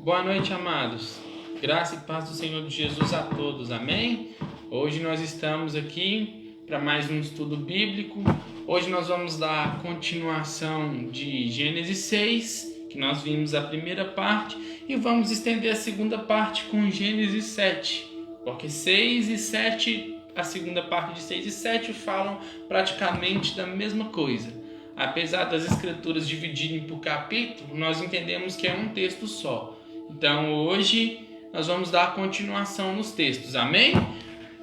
Boa noite, amados. Graça e paz do Senhor Jesus a todos. Amém? Hoje nós estamos aqui para mais um estudo bíblico. Hoje nós vamos dar continuação de Gênesis 6, que nós vimos a primeira parte, e vamos estender a segunda parte com Gênesis 7, porque 6 e 7, a segunda parte de 6 e 7 falam praticamente da mesma coisa. Apesar das escrituras dividirem por capítulo, nós entendemos que é um texto só. Então hoje nós vamos dar continuação nos textos, amém?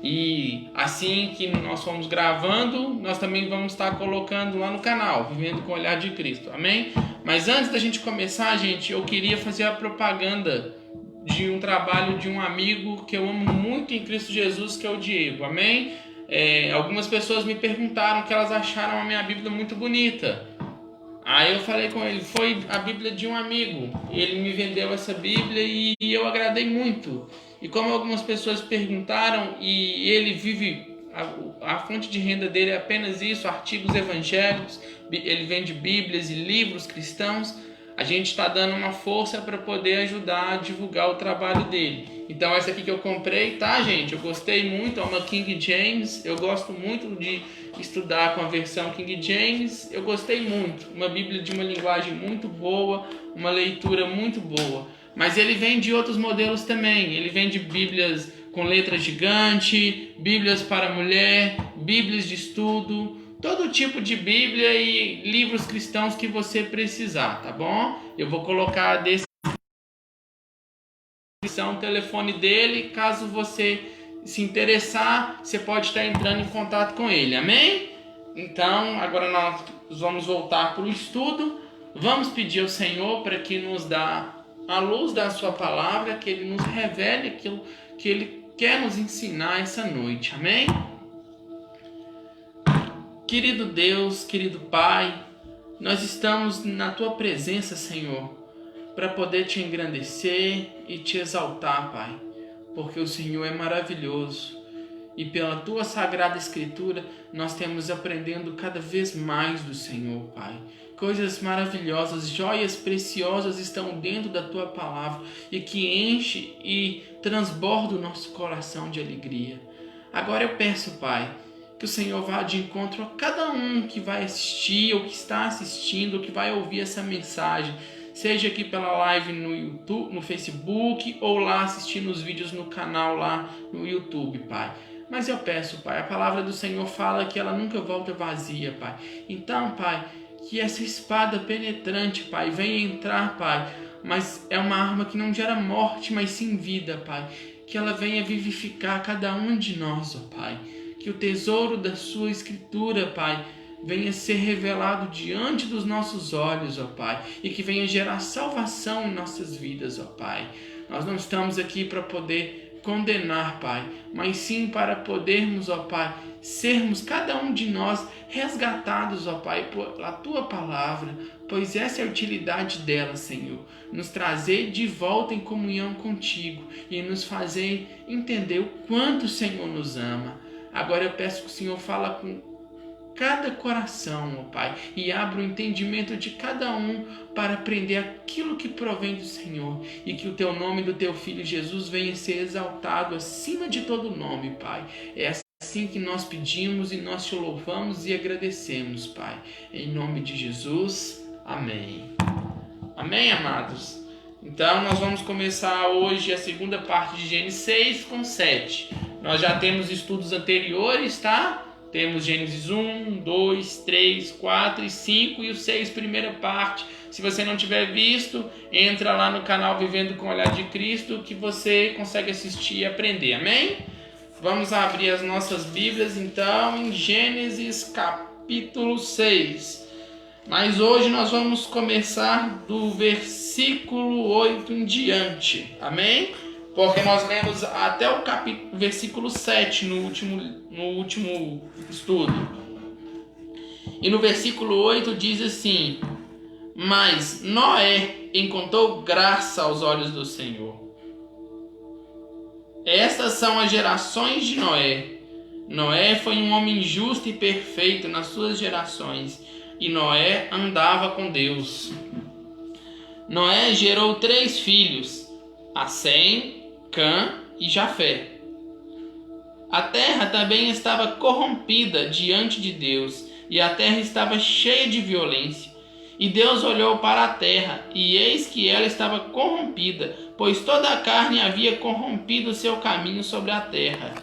E assim que nós formos gravando, nós também vamos estar colocando lá no canal, Vivendo com o Olhar de Cristo, amém? Mas antes da gente começar, gente, eu queria fazer a propaganda de um trabalho de um amigo que eu amo muito em Cristo Jesus, que é o Diego, amém? Algumas pessoas me perguntaram que elas acharam a minha Bíblia muito bonita. Aí eu falei com ele, foi a Bíblia de um amigo. Ele me vendeu essa Bíblia e eu agradei muito. E como algumas pessoas perguntaram, e ele vive, a fonte de renda dele é apenas isso, artigos evangélicos, ele vende Bíblias e livros cristãos. A gente está dando uma força para poder ajudar a divulgar o trabalho dele. Então essa aqui que eu comprei, tá, gente? Eu gostei muito, é uma King James. Eu gosto muito de estudar com a versão King James. Eu gostei muito. Uma Bíblia de uma linguagem muito boa, uma leitura muito boa. Mas ele vende outros modelos também. Ele vende Bíblias com letra gigante, Bíblias para mulher, Bíblias de estudo, todo tipo de Bíblia e livros cristãos que você precisar, tá bom? Eu vou colocar a descrição, o telefone dele, caso você se interessar, você pode estar entrando em contato com ele, amém? Então, agora nós vamos voltar para o estudo. Vamos pedir ao Senhor para que nos dá a luz da sua palavra, que Ele nos revele aquilo que Ele quer nos ensinar essa noite, amém? Querido Deus, querido Pai, nós estamos na Tua presença, Senhor, para poder Te engrandecer e Te exaltar, Pai, porque o Senhor é maravilhoso e pela Tua Sagrada Escritura nós temos aprendendo cada vez mais do Senhor, Pai. Coisas maravilhosas, joias preciosas estão dentro da Tua Palavra e que enche e transborda o nosso coração de alegria. Agora eu peço, Pai, que o Senhor vá de encontro a cada um que vai assistir, ou que está assistindo, ou que vai ouvir essa mensagem, seja aqui pela live no YouTube, no Facebook, ou lá assistindo os vídeos no canal lá no YouTube, Pai. Mas eu peço, Pai, a palavra do Senhor fala que ela nunca volta vazia, Pai. Então, Pai, que essa espada penetrante, Pai, venha entrar, Pai, mas é uma arma que não gera morte, mas sim vida, Pai. Que ela venha vivificar cada um de nós, ó Pai. Que o tesouro da sua Escritura, Pai, venha ser revelado diante dos nossos olhos, ó Pai, e que venha gerar salvação em nossas vidas, ó Pai. Nós não estamos aqui para poder condenar, Pai, mas sim para podermos, ó Pai, sermos cada um de nós resgatados, ó Pai, pela Tua Palavra, pois essa é a utilidade dela, Senhor, nos trazer de volta em comunhão contigo e nos fazer entender o quanto o Senhor nos ama. Agora eu peço que o Senhor fala com cada coração, ó Pai, e abra o entendimento de cada um para aprender aquilo que provém do Senhor, e que o Teu nome do Teu Filho Jesus venha ser exaltado acima de todo nome, Pai. É assim que nós pedimos e nós Te louvamos e agradecemos, Pai. Em nome de Jesus, amém. Amém, amados? Então nós vamos começar hoje a segunda parte de Gênesis 6 com 7. Nós já temos estudos anteriores, tá? Temos Gênesis 1, 2, 3, 4 e 5 e o 6, primeira parte. Se você não tiver visto, entra lá no canal Vivendo com o Olhar de Cristo que você consegue assistir e aprender, amém? Vamos abrir as nossas Bíblias então em Gênesis capítulo 6. Mas hoje nós vamos começar do versículo 8 em diante, amém? Porque nós lemos até o versículo 7 no último estudo. E no versículo 8 diz assim: Mas Noé encontrou graça aos olhos do Senhor. Estas são as gerações de Noé. Noé foi um homem justo e perfeito nas suas gerações, e Noé andava com Deus. Noé gerou 3 filhos, a Sem, Cã e Jafé. A terra também estava corrompida diante de Deus, e a terra estava cheia de violência. E Deus olhou para a terra, e eis que ela estava corrompida, pois toda a carne havia corrompido o seu caminho sobre a terra.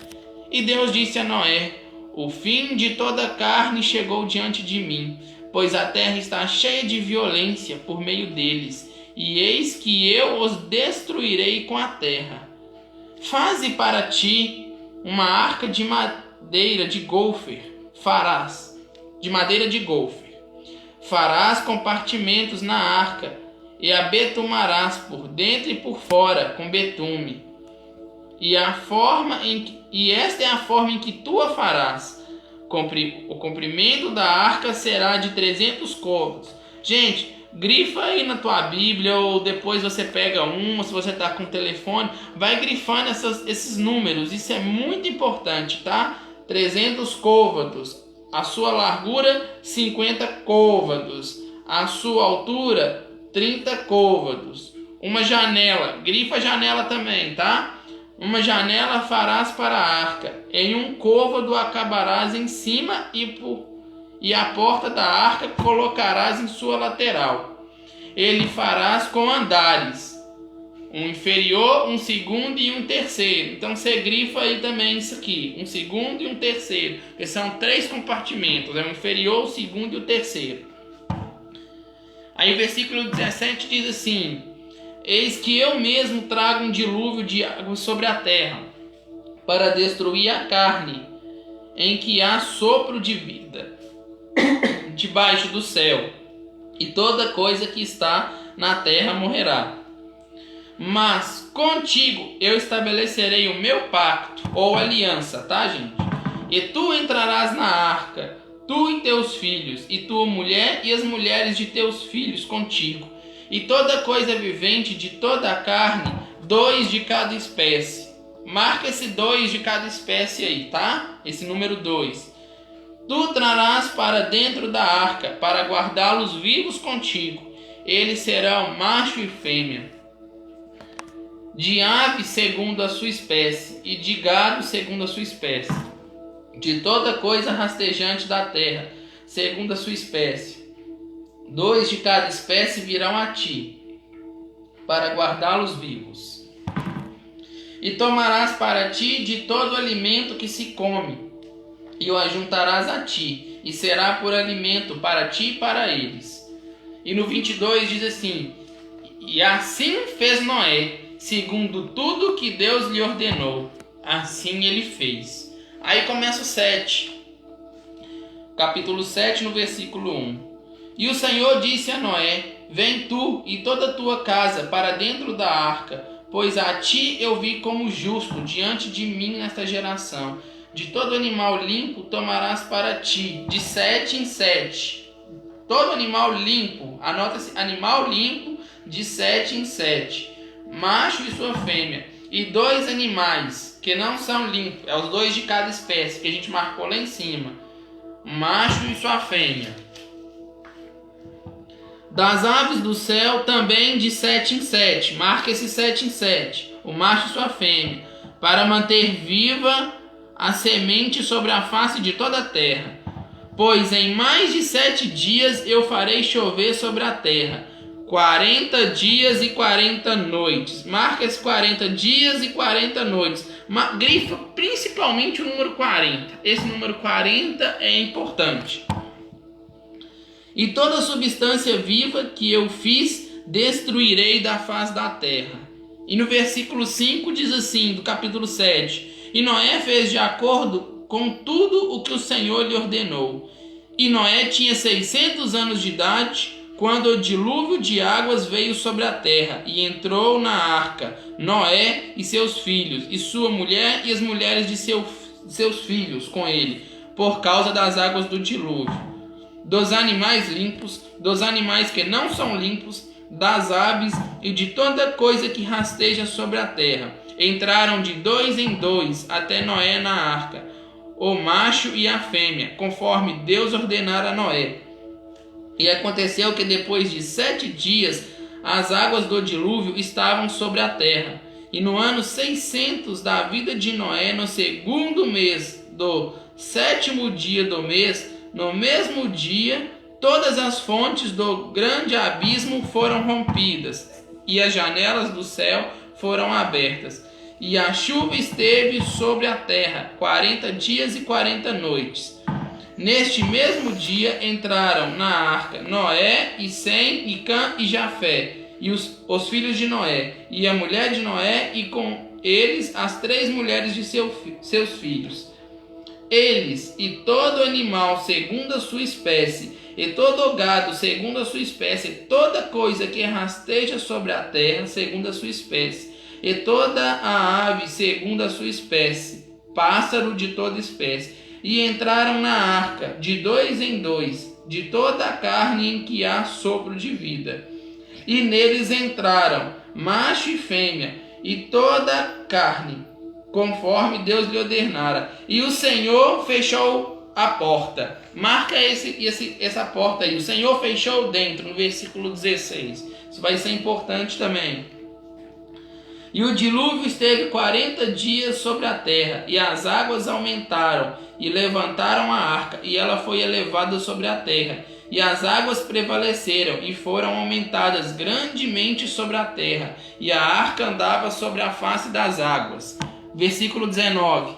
E Deus disse a Noé: o fim de toda a carne chegou diante de mim, pois a terra está cheia de violência por meio deles, e eis que eu os destruirei com a terra. Faze para ti uma arca de madeira de golfer, farás compartimentos na arca, e a betumarás por dentro e por fora com betume. E esta é a forma em que tu a farás. O comprimento da arca será de 300 côvados. Gente, grifa aí na tua Bíblia, ou depois você pega uma, se você está com o telefone, vai grifando esses números. Isso é muito importante, tá? 300 côvados. A sua largura, 50 côvados. A sua altura, 30 côvados. Uma janela, grifa a janela também, tá? Uma janela farás para a arca. Em um côvado acabarás em cima e a porta da arca colocarás em sua lateral. Ele farás com andares, um inferior, um segundo e um terceiro. Então você grifa aí também isso aqui, um segundo e um terceiro, que são 3 compartimentos, o inferior, o segundo e o terceiro. Aí o versículo 17 diz assim: eis que eu mesmo trago um dilúvio de água sobre a terra, para destruir a carne, em que há sopro de vida debaixo do céu, e toda coisa que está na terra morrerá. Mas contigo eu estabelecerei o meu pacto, ou aliança, tá, gente? E tu entrarás na arca, tu e teus filhos, e tua mulher e as mulheres de teus filhos contigo, e toda coisa vivente de toda a carne, 2 de cada espécie. Marca esse 2 de cada espécie aí, tá? Esse número 2. Tu trarás para dentro da arca, para guardá-los vivos contigo. Eles serão macho e fêmea. De ave segundo a sua espécie, e de gado segundo a sua espécie. De toda coisa rastejante da terra, segundo a sua espécie. 2 de cada espécie virão a ti, para guardá-los vivos. E tomarás para ti de todo alimento que se come, e o ajuntarás a ti, e será por alimento para ti e para eles. E no 22 diz assim: e assim fez Noé, segundo tudo que Deus lhe ordenou, assim ele fez. Aí começa o 7, capítulo 7, no versículo 1. E o Senhor disse a Noé: vem tu e toda a tua casa para dentro da arca, pois a ti eu vi como justo diante de mim nesta geração. De todo animal limpo tomarás para ti, de 7 em 7. Todo animal limpo, anota-se, animal limpo, de 7 em 7. Macho e sua fêmea. E 2 animais que não são limpos, é os 2 de cada espécie, que a gente marcou lá em cima. Macho e sua fêmea. Das aves do céu também de 7 em 7. Marca esse 7 em 7. O macho e sua fêmea. Para manter viva a semente sobre a face de toda a terra. Pois em mais de 7 dias eu farei chover sobre a terra, 40 dias e 40 noites. Marca esses 40 dias e 40 noites. Grifa principalmente o número 40. Esse número 40 é importante. E toda substância viva que eu fiz, destruirei da face da terra. E no versículo 5 diz assim, do capítulo 7. E Noé fez de acordo com tudo o que o Senhor lhe ordenou. E Noé tinha 600 anos de idade, quando o dilúvio de águas veio sobre a terra, e entrou na arca Noé e seus filhos, e sua mulher e as mulheres de seus filhos com ele, por causa das águas do dilúvio. Dos animais limpos, dos animais que não são limpos, das aves e de toda coisa que rasteja sobre a terra. Entraram de 2 em 2 até Noé na arca, o macho e a fêmea, conforme Deus ordenara a Noé. E aconteceu que depois de 7 dias, as águas do dilúvio estavam sobre a terra. E no ano 600 da vida de Noé, no segundo mês do 7º dia do mês, no mesmo dia, todas as fontes do grande abismo foram rompidas, e as janelas do céu foram abertas. E a chuva esteve sobre a terra 40 dias e 40 noites. Neste mesmo dia entraram na arca Noé, e Sem, e Cã e Jafé, e os filhos de Noé, e a mulher de Noé, e com eles as 3 mulheres de seus filhos. Eles e todo animal segundo a sua espécie, e todo gado segundo a sua espécie, e toda coisa que rasteja sobre a terra segundo a sua espécie, e toda a ave segundo a sua espécie, pássaro de toda espécie. E entraram na arca de 2 em 2, de toda a carne em que há sopro de vida. E neles entraram macho e fêmea, e toda carne, conforme Deus lhe ordenara. E o Senhor fechou a porta. Marca essa porta aí. O Senhor fechou dentro, no versículo 16. Isso vai ser importante também. E o dilúvio esteve 40 dias sobre a terra, e as águas aumentaram, e levantaram a arca, e ela foi elevada sobre a terra. E as águas prevaleceram, e foram aumentadas grandemente sobre a terra, e a arca andava sobre a face das águas. Versículo 19.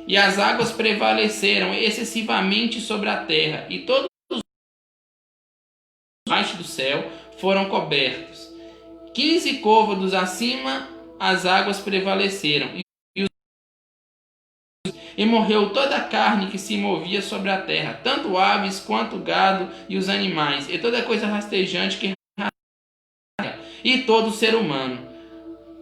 E as águas prevaleceram excessivamente sobre a terra, e todos os baixo do céu foram cobertos. 15 côvados acima as águas prevaleceram, e morreu toda a carne que se movia sobre a terra, tanto aves quanto gado e os animais, e toda coisa rastejante que rasteja, e todo ser humano.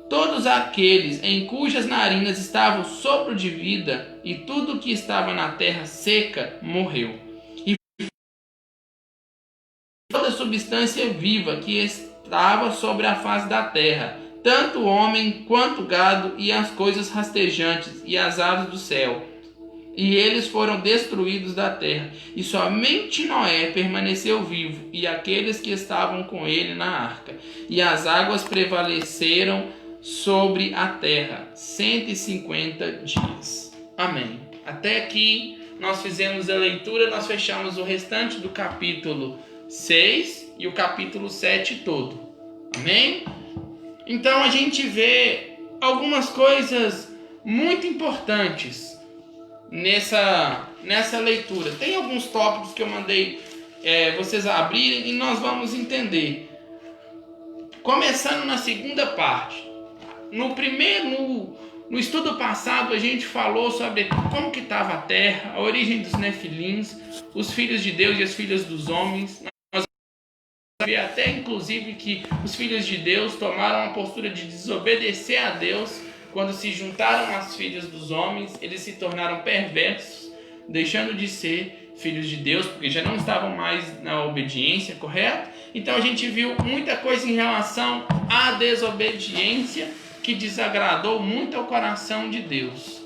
Todos aqueles em cujas narinas estava o sopro de vida, e tudo que estava na terra seca morreu. E toda substância viva que estava sobre a face da terra, tanto o homem quanto o gado e as coisas rastejantes e as aves do céu. E eles foram destruídos da terra. E somente Noé permaneceu vivo, e aqueles que estavam com ele na arca. E as águas prevaleceram sobre a terra 150 dias. Amém. Até aqui nós fizemos a leitura, nós fechamos o restante do capítulo 6 e o capítulo 7 todo. Amém? Então a gente vê algumas coisas muito importantes nessa leitura. Tem alguns tópicos que eu mandei vocês abrirem e nós vamos entender. Começando na segunda parte. No estudo passado a gente falou sobre como que estava a terra, a origem dos nefilins, os filhos de Deus e as filhas dos homens. Até inclusive que os filhos de Deus tomaram a postura de desobedecer a Deus quando se juntaram às filhas dos homens. Eles se tornaram perversos, deixando de ser filhos de Deus, porque já não estavam mais na obediência, correto? Então a gente viu muita coisa em relação à desobediência que desagradou muito ao coração de Deus.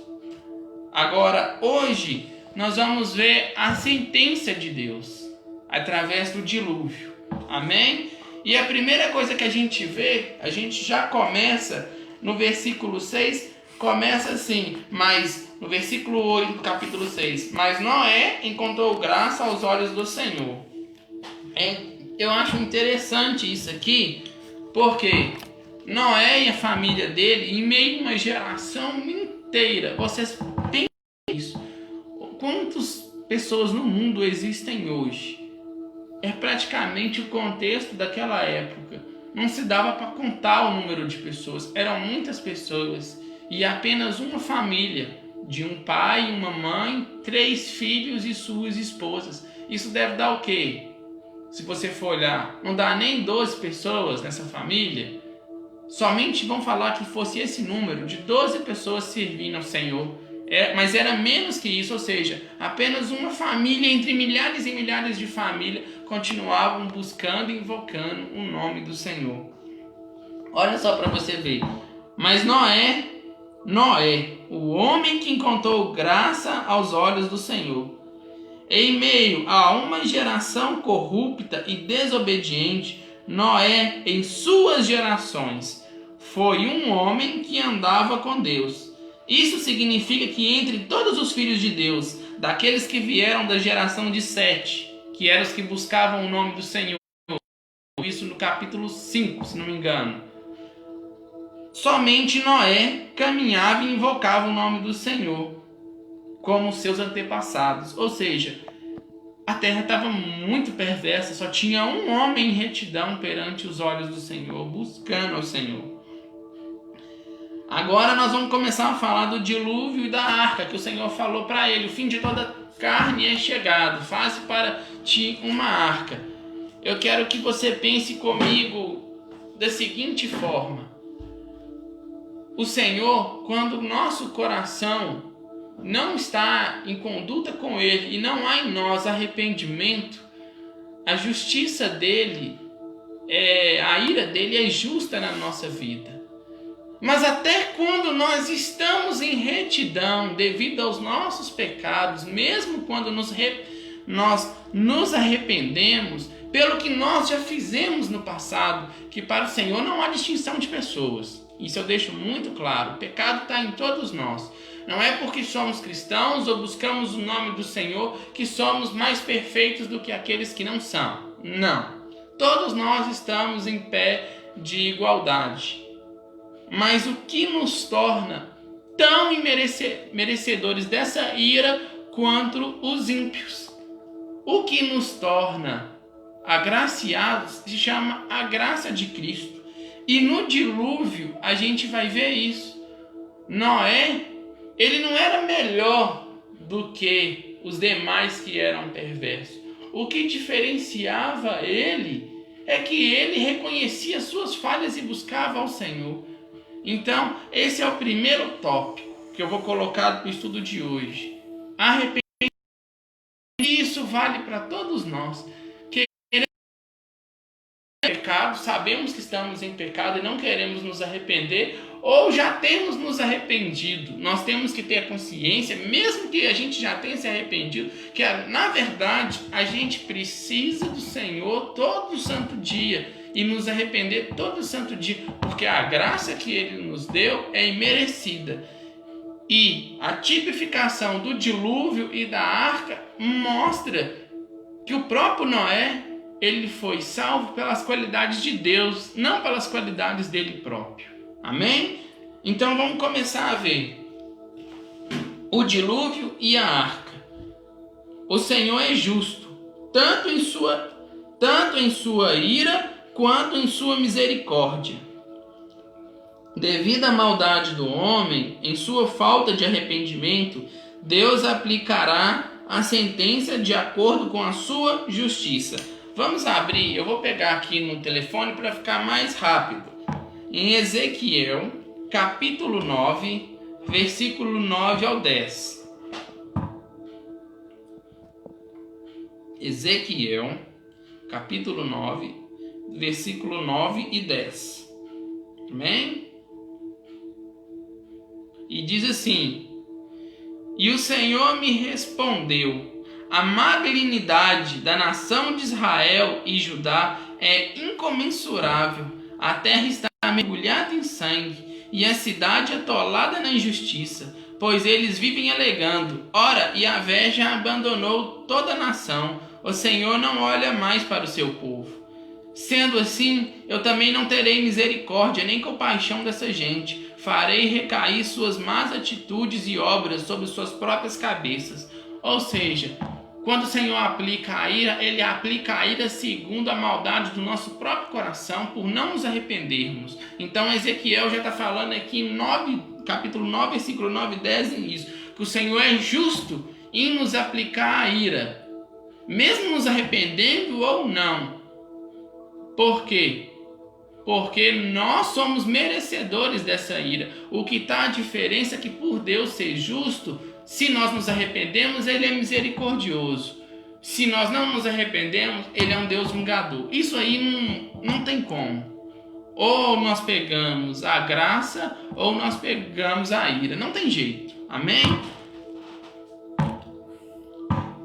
Agora, hoje, nós vamos ver a sentença de Deus através do dilúvio. Amém? E a primeira coisa que a gente vê, a gente já começa no versículo 6, começa assim, mas no versículo 8 do capítulo 6, mas Noé encontrou graça aos olhos do Senhor. Eu acho interessante isso aqui, porque Noé e a família dele, em meio a uma geração inteira, vocês pensam isso, quantas pessoas no mundo existem hoje? É praticamente o contexto daquela época. Não se dava para contar o número de pessoas. Eram muitas pessoas. E apenas uma família. De um pai, uma mãe, 3 filhos e suas esposas. Isso deve dar o quê? Se você for olhar, não dá nem 12 pessoas nessa família. Somente vão falar que fosse esse número de 12 pessoas servindo ao Senhor. Mas era menos que isso, ou seja, apenas uma família entre milhares e milhares de famílias continuavam buscando e invocando o nome do Senhor. Olha só para você ver. Mas Noé, o homem que encontrou graça aos olhos do Senhor, em meio a uma geração corrupta e desobediente, Noé em suas gerações foi um homem que andava com Deus. Isso significa que entre todos os filhos de Deus, daqueles que vieram da geração de Sete, que eram os que buscavam o nome do Senhor, isso no capítulo 5, se não me engano, somente Noé caminhava e invocava o nome do Senhor, como seus antepassados. Ou seja, a terra estava muito perversa, só tinha um homem em retidão perante os olhos do Senhor, buscando ao Senhor. Agora nós vamos começar a falar do dilúvio e da arca, que o Senhor falou para ele: o fim de toda carne é chegado, faze para ti uma arca. Eu quero que você pense comigo da seguinte forma: o Senhor, quando o nosso coração não está em conduta com Ele e não há em nós arrependimento, a justiça dele, a ira dele é justa na nossa vida. Mas até quando nós estamos em retidão devido aos nossos pecados, mesmo quando nós nos arrependemos pelo que nós já fizemos no passado, que para o Senhor não há distinção de pessoas. Isso eu deixo muito claro. O pecado está em todos nós. Não é porque somos cristãos ou buscamos o nome do Senhor que somos mais perfeitos do que aqueles que não são. Não. Todos nós estamos em pé de igualdade. Mas o que nos torna tão merecedores dessa ira quanto os ímpios? O que nos torna agraciados se chama a graça de Cristo. E no dilúvio a gente vai ver isso. Noé, ele não era melhor do que os demais que eram perversos. O que diferenciava ele é que ele reconhecia suas falhas e buscava ao Senhor. Então, esse é o primeiro tópico que eu vou colocar no estudo de hoje. Arrependimento. E isso vale para todos nós. Pecado, sabemos que estamos em pecado e não queremos nos arrepender, ou já temos nos arrependido. Nós temos que ter a consciência, mesmo que a gente já tenha se arrependido, que na verdade a gente precisa do Senhor todo santo dia e nos arrepender todo santo dia, porque a graça que Ele nos deu é imerecida. E a tipificação do dilúvio e da arca mostra que o próprio Noé, ele foi salvo pelas qualidades de Deus, não pelas qualidades dele próprio. Amém? Então vamos começar a ver o dilúvio e a arca. O Senhor é justo, tanto em sua ira quanto em sua misericórdia. Devido à maldade do homem, em sua falta de arrependimento, Deus aplicará a sentença de acordo com a sua justiça. Vamos abrir, eu vou pegar aqui no telefone para ficar mais rápido. Em Ezequiel, capítulo 9, versículo 9 ao 10. Ezequiel, capítulo 9, versículo 9 e 10. Amém? E diz assim: E o Senhor me respondeu: a malignidade da nação de Israel e Judá é incomensurável. A terra está mergulhada em sangue e a cidade atolada na injustiça, pois eles vivem alegando: ora, Yahvé já abandonou toda a nação. O Senhor não olha mais para o seu povo. Sendo assim, eu também não terei misericórdia nem compaixão dessa gente. Farei recair suas más atitudes e obras sobre suas próprias cabeças. Ou seja, quando o Senhor aplica a ira, Ele aplica a ira segundo a maldade do nosso próprio coração, por não nos arrependermos. Então Ezequiel já está falando aqui em capítulo 9, versículo 9 e 10 nisso, que o Senhor é justo em nos aplicar a ira, mesmo nos arrependendo ou não. Por quê? Porque nós somos merecedores dessa ira. O que está a diferença é que, por Deus ser justo, se nós nos arrependemos, Ele é misericordioso. Se nós não nos arrependemos, Ele é um Deus vingador. Isso aí não tem como. Ou nós pegamos a graça, ou nós pegamos a ira. Não tem jeito. Amém?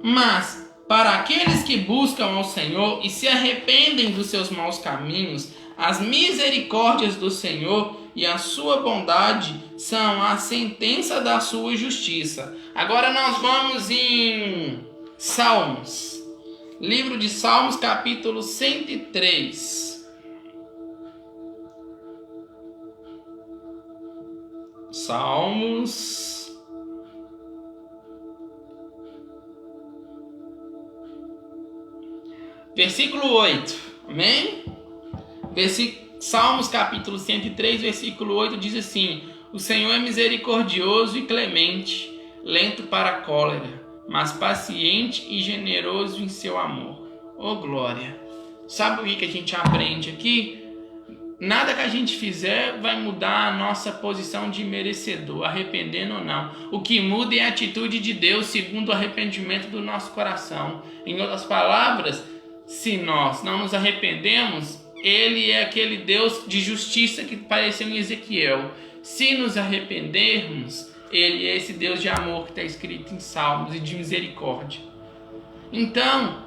Mas, Para aqueles que buscam ao Senhor e se arrependem dos seus maus caminhos, as misericórdias do Senhor e a sua bondade são a sentença da sua justiça. Agora nós vamos em Salmos. Livro de Salmos, capítulo 103. Salmos. Versículo 8. Amém? Salmos capítulo 103, versículo 8 diz assim: O Senhor é misericordioso e clemente, lento para a cólera, mas paciente e generoso em seu amor. Oh glória! Sabe o que a gente aprende aqui? Nada que a gente fizer vai mudar a nossa posição de merecedor, arrependendo ou não. O que muda é a atitude de Deus segundo o arrependimento do nosso coração. Em outras palavras, se nós não nos arrependemos, Ele é aquele Deus de justiça que apareceu em Ezequiel. Se nos arrependermos, Ele é esse Deus de amor que está escrito em Salmos e de misericórdia. Então,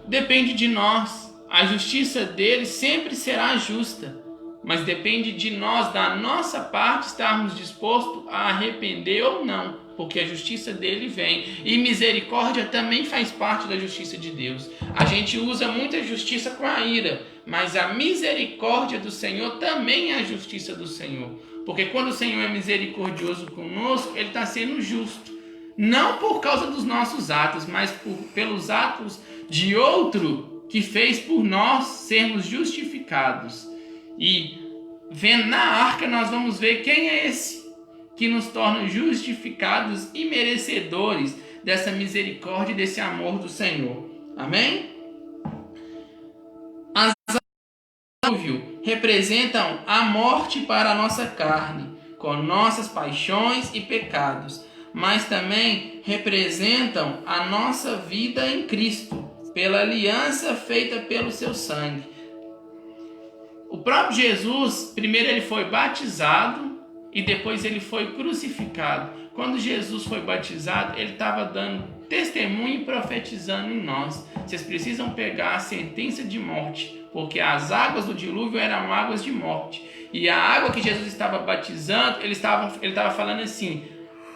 depende de nós. A justiça dele sempre será justa, mas depende de nós, da nossa parte, estarmos dispostos a arrepender ou não, porque a justiça dele vem. E misericórdia também faz parte da justiça de Deus. A gente usa muita justiça com a ira, mas a misericórdia do Senhor também é a justiça do Senhor. Porque quando o Senhor é misericordioso conosco, Ele está sendo justo. Não por causa dos nossos atos, mas pelos atos de outro que fez por nós sermos justificados. E vendo na arca nós vamos ver quem é esse que nos torna justificados e merecedores dessa misericórdia e desse amor do Senhor. Amém? As águas representam a morte para a nossa carne, com nossas paixões e pecados, mas também representam a nossa vida em Cristo, pela aliança feita pelo seu sangue. O próprio Jesus, primeiro ele foi batizado e depois ele foi crucificado. Quando Jesus foi batizado, ele estava dando testemunho e profetizando em nós. Vocês precisam pegar a sentença de morte, porque as águas do dilúvio eram águas de morte. E a água que Jesus estava batizando, ele estava falando assim: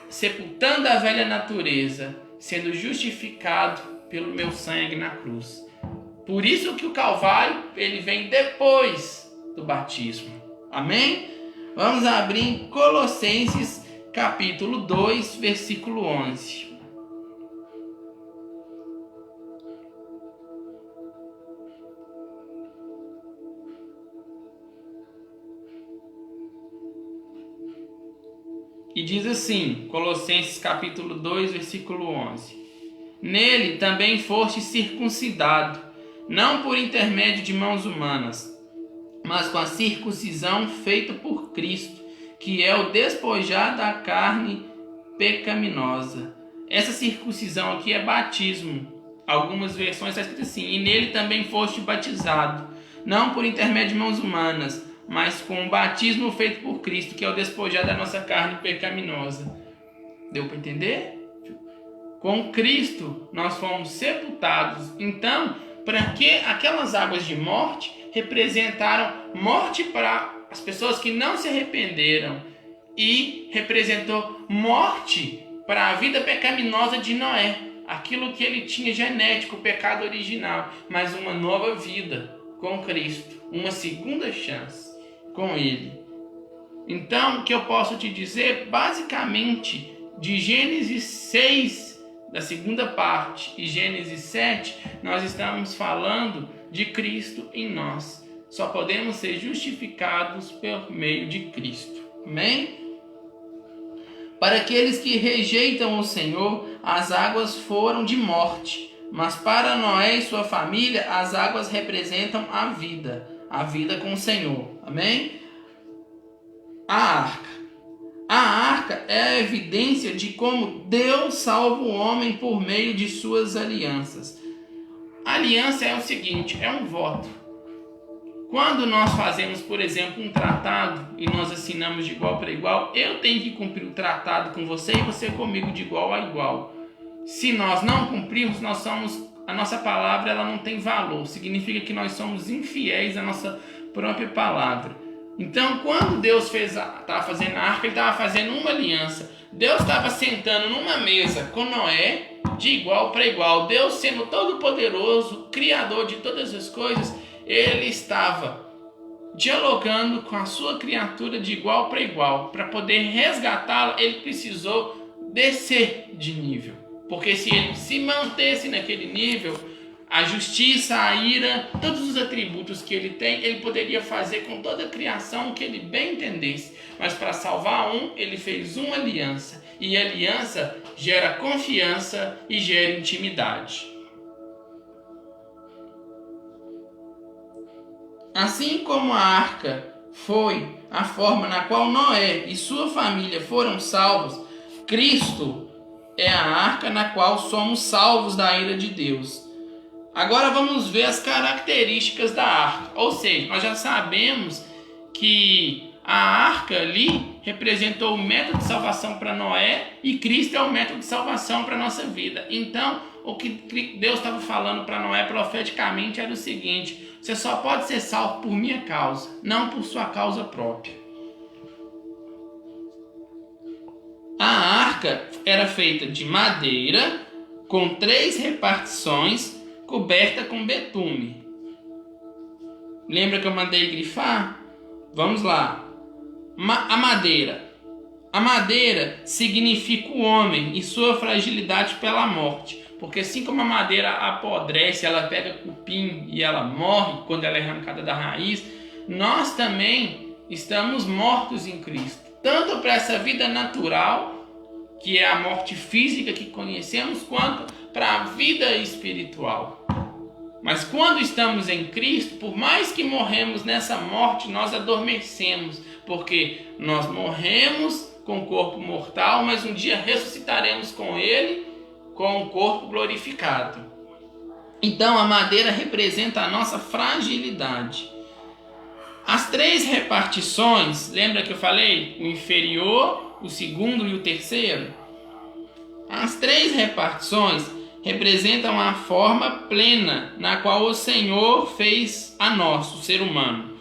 sepultando a velha natureza, sendo justificado pelo meu sangue na cruz. Por isso que o Calvário, ele vem depois do batismo. Amém? Vamos abrir em Colossenses capítulo 2, versículo 11. E diz assim, Colossenses capítulo 2, versículo 11. Nele também foste circuncidado, não por intermédio de mãos humanas, mas com a circuncisão feita por Cristo, que é o despojar da carne pecaminosa. Essa circuncisão aqui é batismo. Algumas versões está escrito assim: e nele também foste batizado, não por intermédio de mãos humanas, mas com o batismo feito por Cristo, que é o despojar da nossa carne pecaminosa. Deu para entender? Com Cristo nós fomos sepultados. Então, para que aquelas águas de morte representaram morte para as pessoas que não se arrependeram e representou morte para a vida pecaminosa de Noé, aquilo que ele tinha genético, o pecado original, mas uma nova vida com Cristo, uma segunda chance com Ele. Então, o que eu posso te dizer, basicamente, de Gênesis 6, da segunda parte, e Gênesis 7, nós estamos falando de Cristo em nós. Só podemos ser justificados por meio de Cristo. Amém? Para aqueles que rejeitam o Senhor, as águas foram de morte, mas para Noé e sua família, as águas representam a vida com o Senhor. Amém? A arca é a evidência de como Deus salva o homem por meio de suas alianças. A aliança é o seguinte, é um voto. Quando nós fazemos, por exemplo, um tratado e nós assinamos de igual para igual, eu tenho que cumprir o tratado com você e você comigo de igual a igual. Se nós não cumprirmos, nós somos a nossa palavra ela não tem valor. Significa que nós somos infiéis à nossa própria palavra. Então, quando Deus estava fazendo a arca, ele estava fazendo uma aliança. Deus estava sentando numa mesa com Noé, de igual para igual. Deus, sendo todo-poderoso, criador de todas as coisas, ele estava dialogando com a sua criatura de igual para igual. Para poder resgatá-la, ele precisou descer de nível. Porque se ele se mantesse naquele nível, a justiça, a ira, todos os atributos que ele tem, ele poderia fazer com toda a criação que ele bem entendesse. Mas para salvar ele fez uma aliança. E a aliança gera confiança e gera intimidade. Assim como a arca foi a forma na qual Noé e sua família foram salvos, Cristo é a arca na qual somos salvos da ira de Deus. Agora vamos ver as características da arca. Ou seja, nós já sabemos que a arca ali representou o método de salvação para Noé e Cristo é o método de salvação para a nossa vida. Então, o que Deus estava falando para Noé profeticamente era o seguinte: você só pode ser salvo por minha causa, não por sua causa própria. A arca era feita de madeira, com 3 repartições, coberta com betume. Lembra que eu mandei grifar? Vamos lá. A madeira. A madeira significa o homem e sua fragilidade pela morte. Porque assim como a madeira apodrece, ela pega cupim e ela morre quando ela é arrancada da raiz, nós também estamos mortos em Cristo. Tanto para essa vida natural, que é a morte física que conhecemos, quanto para a vida espiritual. Mas quando estamos em Cristo, por mais que morremos nessa morte, nós adormecemos, porque nós morremos com o corpo mortal, mas um dia ressuscitaremos com Ele, com o corpo glorificado. Então a madeira representa a nossa fragilidade. As 3 repartições, lembra que eu falei? O inferior, o segundo e o terceiro? As 3 repartições representam a forma plena na qual o Senhor fez a nós, o ser humano.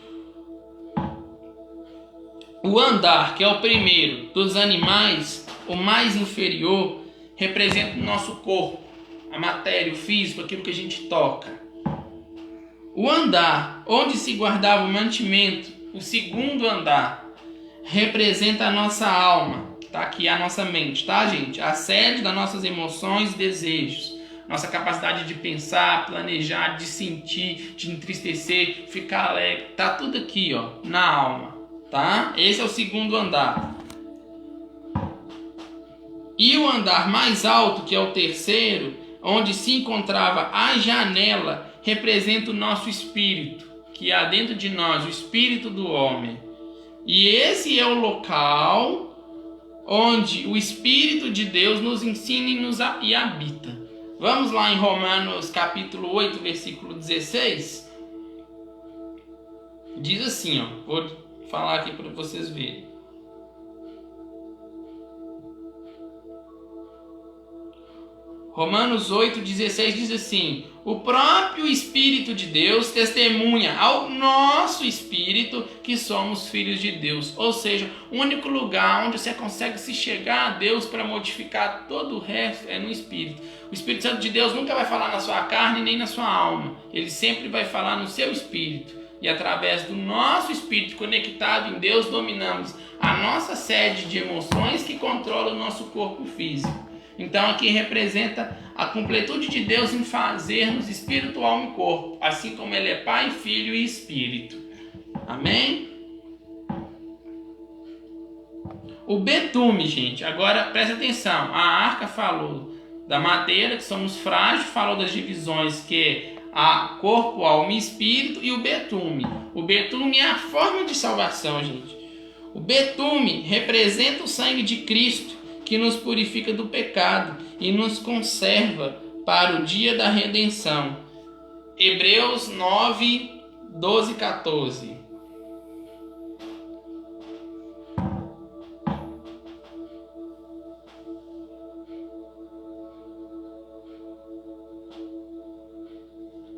O andar, que é o primeiro dos animais, o mais inferior, representa o nosso corpo, a matéria, o físico, aquilo que a gente toca. O andar, onde se guardava o mantimento, o segundo andar, representa a nossa alma. Tá aqui a nossa mente, tá, gente? A sede das nossas emoções e desejos. Nossa capacidade de pensar, planejar, de sentir, de entristecer, ficar alegre. Tá tudo aqui, ó, na alma, tá? Esse é o segundo andar. E o andar mais alto, que é o terceiro, onde se encontrava a janela, representa o nosso espírito, que há dentro de nós, o espírito do homem. E esse é o local onde o Espírito de Deus nos ensina e habita. Vamos lá em Romanos capítulo 8, versículo 16. Diz assim, ó, vou falar aqui para vocês verem. Romanos 8,16 diz assim: o próprio Espírito de Deus testemunha ao nosso espírito que somos filhos de Deus. Ou seja, o único lugar onde você consegue se chegar a Deus para modificar todo o resto é no Espírito. O Espírito Santo de Deus nunca vai falar na sua carne nem na sua alma. Ele sempre vai falar no seu espírito. E através do nosso espírito conectado em Deus, dominamos a nossa sede de emoções que controla o nosso corpo físico. Então aqui representa a completude de Deus em fazer-nos espírito, alma e corpo, assim como Ele é Pai, Filho e Espírito. Amém? O betume, gente, agora presta atenção, a arca falou da madeira, que somos frágeis, falou das divisões que é a corpo, alma e espírito, e o betume. O betume é a forma de salvação, gente. O betume representa o sangue de Cristo, que nos purifica do pecado e nos conserva para o dia da redenção. Hebreus 9, 12 e 14.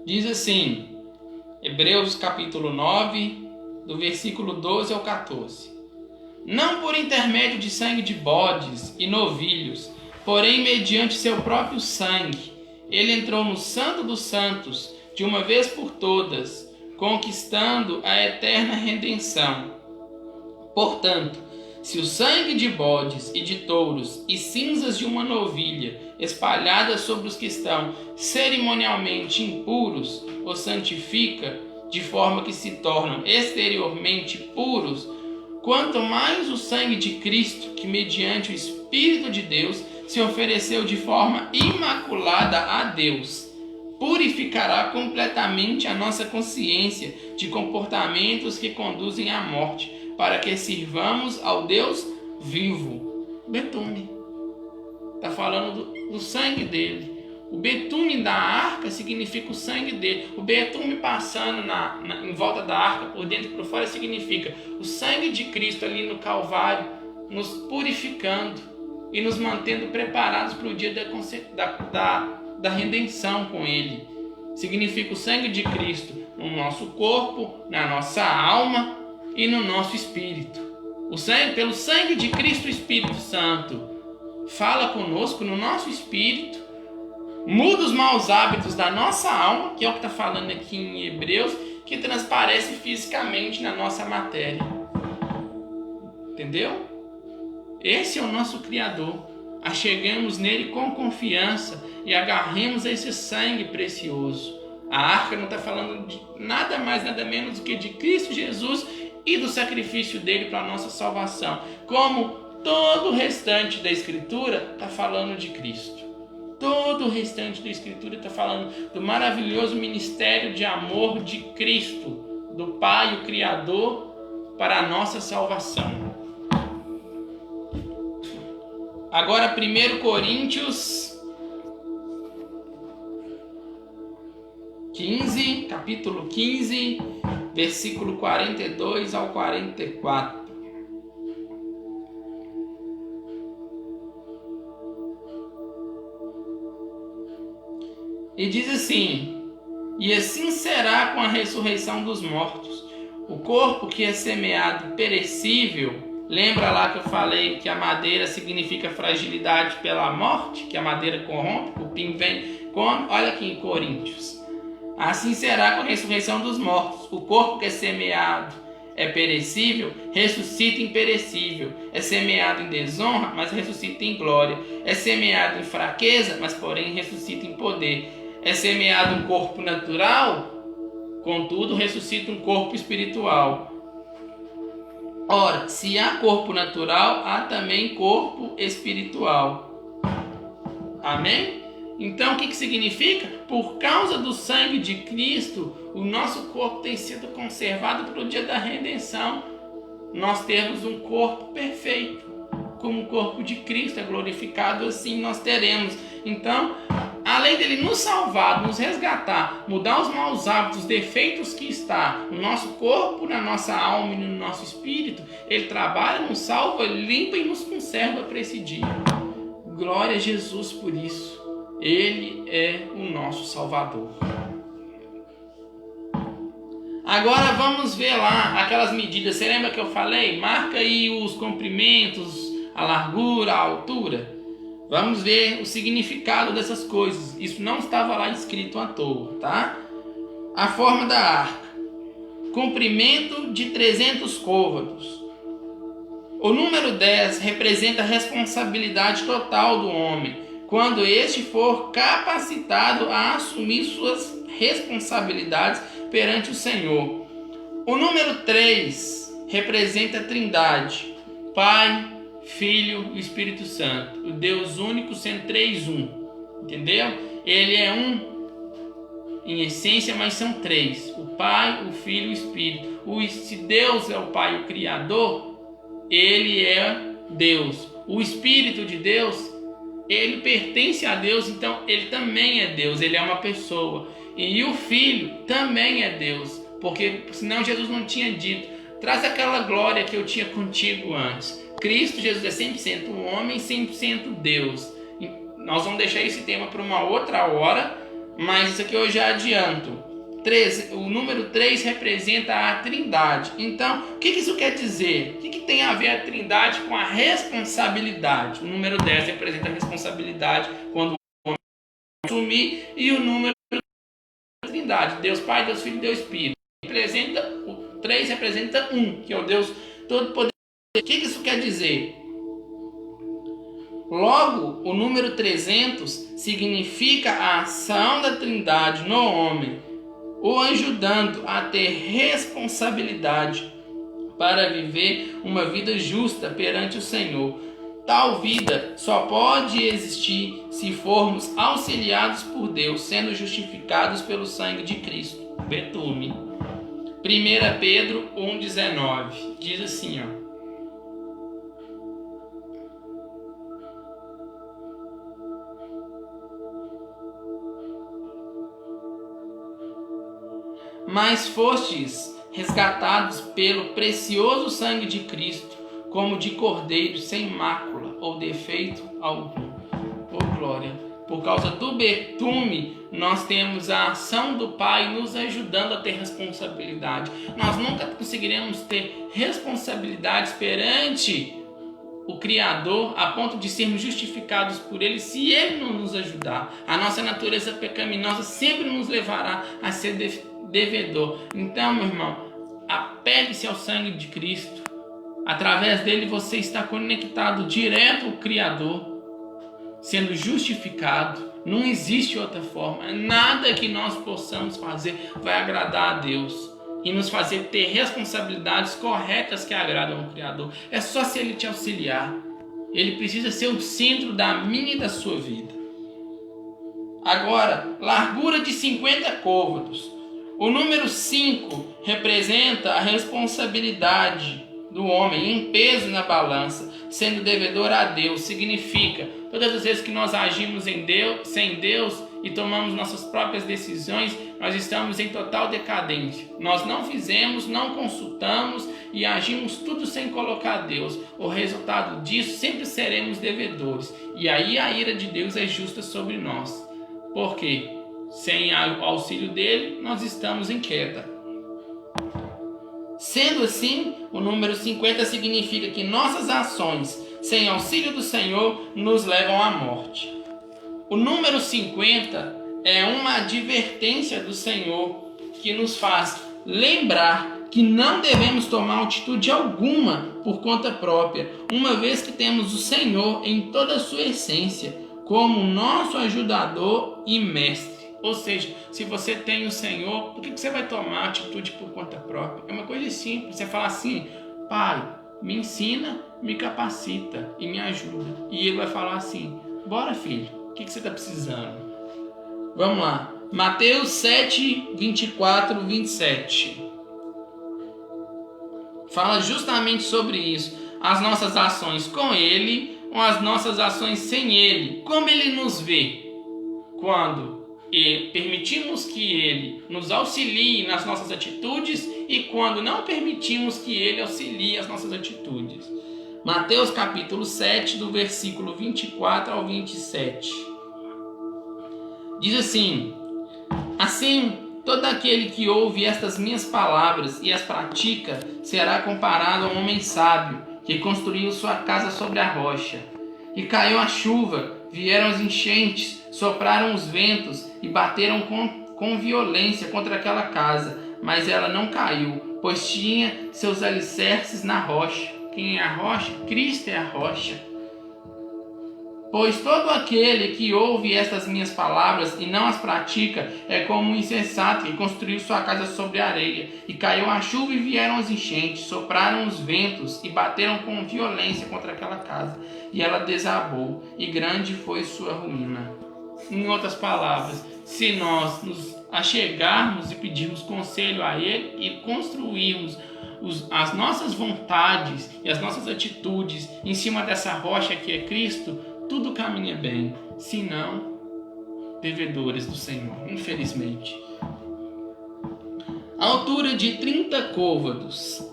Diz assim, Hebreus capítulo 9, do versículo 12 ao 14. Não por intermédio de sangue de bodes e novilhos, porém mediante seu próprio sangue, ele entrou no Santo dos Santos, de uma vez por todas, conquistando a eterna redenção. Portanto, se o sangue de bodes e de touros e cinzas de uma novilha, espalhadas sobre os que estão cerimonialmente impuros, os santifica, de forma que se tornam exteriormente puros, quanto mais o sangue de Cristo, que mediante o Espírito de Deus se ofereceu de forma imaculada a Deus, purificará completamente a nossa consciência de comportamentos que conduzem à morte, para que sirvamos ao Deus vivo. Betume. Está falando do sangue dele. O betume da arca significa o sangue dele. O betume passando em volta da arca, por dentro e por fora, significa o sangue de Cristo ali no Calvário, nos purificando e nos mantendo preparados para o dia da redenção com ele. Significa o sangue de Cristo no nosso corpo, na nossa alma e no nosso espírito. Pelo sangue de Cristo, o Espírito Santo fala conosco no nosso espírito, muda os maus hábitos da nossa alma, que é o que está falando aqui em Hebreus, que transparece fisicamente na nossa matéria. Entendeu? Esse é o nosso Criador. Achegamos nele com confiança e agarremos a esse sangue precioso. A arca não está falando de nada mais, nada menos do que de Cristo Jesus e do sacrifício dele para a nossa salvação. Como todo o restante da Escritura está falando de Cristo. Todo o restante da Escritura está falando do maravilhoso ministério de amor de Cristo, do Pai, o Criador, para a nossa salvação. Agora 1 Coríntios 15, capítulo 15, versículo 42 ao 44. E diz assim: e assim será com a ressurreição dos mortos. O corpo que é semeado perecível, lembra lá que eu falei que a madeira significa fragilidade pela morte, que a madeira corrompe, o pinho vem, come. Olha aqui em Coríntios. Assim será com a ressurreição dos mortos. O corpo que é semeado é perecível, ressuscita imperecível. É semeado em desonra, mas ressuscita em glória. É semeado em fraqueza, mas porém ressuscita em poder. É semeado um corpo natural, contudo ressuscita um corpo espiritual. Ora, se há corpo natural, há também corpo espiritual. Amém? Então, o que significa? Por causa do sangue de Cristo, o nosso corpo tem sido conservado para o dia da redenção. Nós temos um corpo perfeito, como o corpo de Cristo é glorificado, assim nós teremos. Então, além dele nos salvar, nos resgatar, mudar os maus hábitos, os defeitos que está no nosso corpo, na nossa alma e no nosso espírito, ele trabalha, nos salva, limpa e nos conserva para esse dia. Glória a Jesus por isso. Ele é o nosso Salvador. Agora vamos ver lá aquelas medidas. Você lembra que eu falei? Marca aí os comprimentos, a largura, a altura. Vamos ver o significado dessas coisas. Isso não estava lá escrito à toa, tá? A forma da arca. Comprimento de 300 côvados. O número 10 representa a responsabilidade total do homem, quando este for capacitado a assumir suas responsabilidades perante o Senhor. O número 3 representa a Trindade, Pai, Filho e Espírito Santo, o Deus único sendo 3 um, entendeu? Ele é um em essência, mas são 3, o Pai, o Filho e o Espírito. Se Deus é o Pai, o Criador, ele é Deus. O Espírito de Deus, ele pertence a Deus, então ele também é Deus, ele é uma pessoa. E o Filho também é Deus, porque senão Jesus não tinha dito: traz aquela glória que eu tinha contigo antes. Cristo Jesus é 100% homem, 100% Deus. Nós vamos deixar esse tema para uma outra hora, mas isso aqui eu já adianto. O número 3 representa a Trindade. Então, o que isso quer dizer? O que tem a ver a Trindade com a responsabilidade? O número 10 representa a responsabilidade quando o homem assumir, e o número da Trindade, Deus Pai, Deus Filho e Deus Espírito. O 3 representa um, que é o Deus Todo-Poderoso. O que isso quer dizer? Logo, o número 300 significa a ação da Trindade no homem, o ajudando a ter responsabilidade para viver uma vida justa perante o Senhor. Tal vida só pode existir se formos auxiliados por Deus, sendo justificados pelo sangue de Cristo. Betume. 1 Pedro 1,19 diz assim, ó. Mas fostes resgatados pelo precioso sangue de Cristo, como de cordeiro sem mácula ou defeito algum. Oh glória! Por causa do betume, nós temos a ação do Pai nos ajudando a ter responsabilidade. Nós nunca conseguiremos ter responsabilidades perante o Criador a ponto de sermos justificados por Ele se Ele não nos ajudar. A nossa natureza pecaminosa sempre nos levará a ser devedor. Então, meu irmão, apegue-se ao sangue de Cristo. Através dele você está conectado direto ao Criador, sendo justificado. Não existe outra forma. Nada que nós possamos fazer vai agradar a Deus e nos fazer ter responsabilidades corretas que agradam ao Criador. É só se Ele te auxiliar. Ele precisa ser o centro da minha e da sua vida. Agora, largura de 50 côvados. O número 5 representa a responsabilidade do homem em peso na balança, sendo devedor a Deus. Significa, todas as vezes que nós agimos sem Deus e tomamos nossas próprias decisões, nós estamos em total decadência. Nós não fizemos, não consultamos e agimos tudo sem colocar Deus. O resultado disso, sempre seremos devedores. E aí a ira de Deus é justa sobre nós. Por quê? Sem o auxílio dele, nós estamos em queda. Sendo assim, o número 50 significa que nossas ações, sem auxílio do Senhor, nos levam à morte. O número 50 é uma advertência do Senhor que nos faz lembrar que não devemos tomar atitude alguma por conta própria, uma vez que temos o Senhor em toda a sua essência, como nosso ajudador e mestre. Ou seja, se você tem o Senhor, por que você vai tomar atitude por conta própria? É uma coisa simples. Você fala assim: Pai, me ensina, me capacita e me ajuda. E Ele vai falar assim: bora, filho, o que você está precisando? Vamos lá. Mateus 7, 24, 27. Fala justamente sobre isso. As nossas ações com Ele ou as nossas ações sem Ele. Como Ele nos vê? Quando permitimos que Ele nos auxilie nas nossas atitudes e quando não permitimos que Ele auxilie as nossas atitudes. Mateus capítulo 7, do versículo 24 ao 27. Diz assim: assim, todo aquele que ouve estas minhas palavras e as pratica será comparado a um homem sábio que construiu sua casa sobre a rocha. E caiu a chuva, vieram as enchentes, sopraram os ventos e bateram com violência contra aquela casa, mas ela não caiu, pois tinha seus alicerces na rocha. Quem é a rocha? Cristo é a rocha. Pois todo aquele que ouve estas minhas palavras e não as pratica é como um insensato que construiu sua casa sobre a areia. E caiu a chuva e vieram as enchentes, sopraram os ventos e bateram com violência contra aquela casa. E ela desabou, e grande foi sua ruína. Em outras palavras, se nós nos achegarmos e pedirmos conselho a Ele e construirmos as nossas vontades e as nossas atitudes em cima dessa rocha que é Cristo, tudo caminha bem. Se não, devedores do Senhor, infelizmente. A altura de 30 côvados.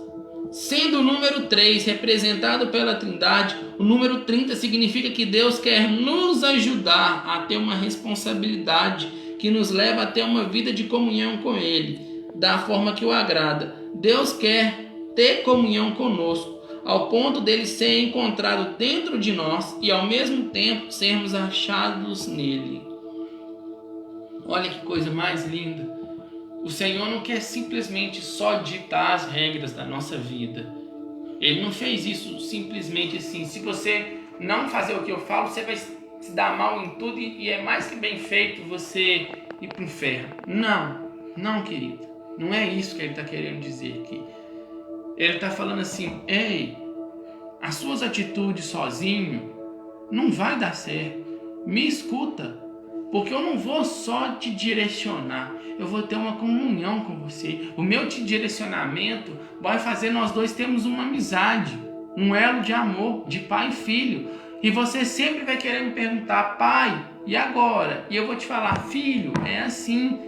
Sendo o número 3 representado pela Trindade, o número 30 significa que Deus quer nos ajudar a ter uma responsabilidade que nos leva a ter uma vida de comunhão com Ele, da forma que o agrada. Deus quer ter comunhão conosco, ao ponto dele ser encontrado dentro de nós e ao mesmo tempo sermos achados nele. Olha que coisa mais linda. O Senhor não quer simplesmente só ditar as regras da nossa vida. Ele não fez isso simplesmente assim. Se você não fazer o que eu falo, você vai se dar mal em tudo e é mais que bem feito você ir para o inferno. Não, querido. Não é isso que ele está querendo dizer aqui. Ele está falando assim: ei, as suas atitudes sozinho não vai dar certo. Me escuta. Porque eu não vou só te direcionar, eu vou ter uma comunhão com você. O meu direcionamento vai fazer nós dois termos uma amizade, um elo de amor, de pai e filho. E você sempre vai querer me perguntar: pai, e agora? E eu vou te falar: filho, é assim.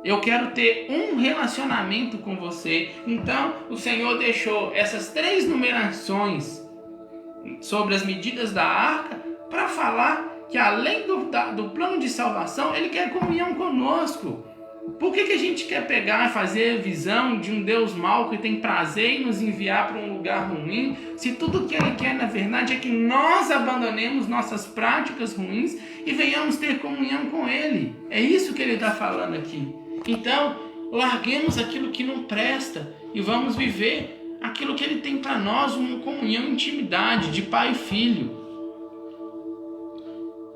Eu quero ter um relacionamento com você. Então o Senhor deixou essas 3 numerações sobre as medidas da arca para falar que além do plano de salvação, Ele quer comunhão conosco. Por que a gente quer pegar e fazer visão de um Deus mau que tem prazer em nos enviar para um lugar ruim, se tudo que Ele quer, na verdade, é que nós abandonemos nossas práticas ruins e venhamos ter comunhão com Ele? É isso que Ele está falando aqui. Então, larguemos aquilo que não presta e vamos viver aquilo que Ele tem para nós, uma comunhão e intimidade de pai e filho.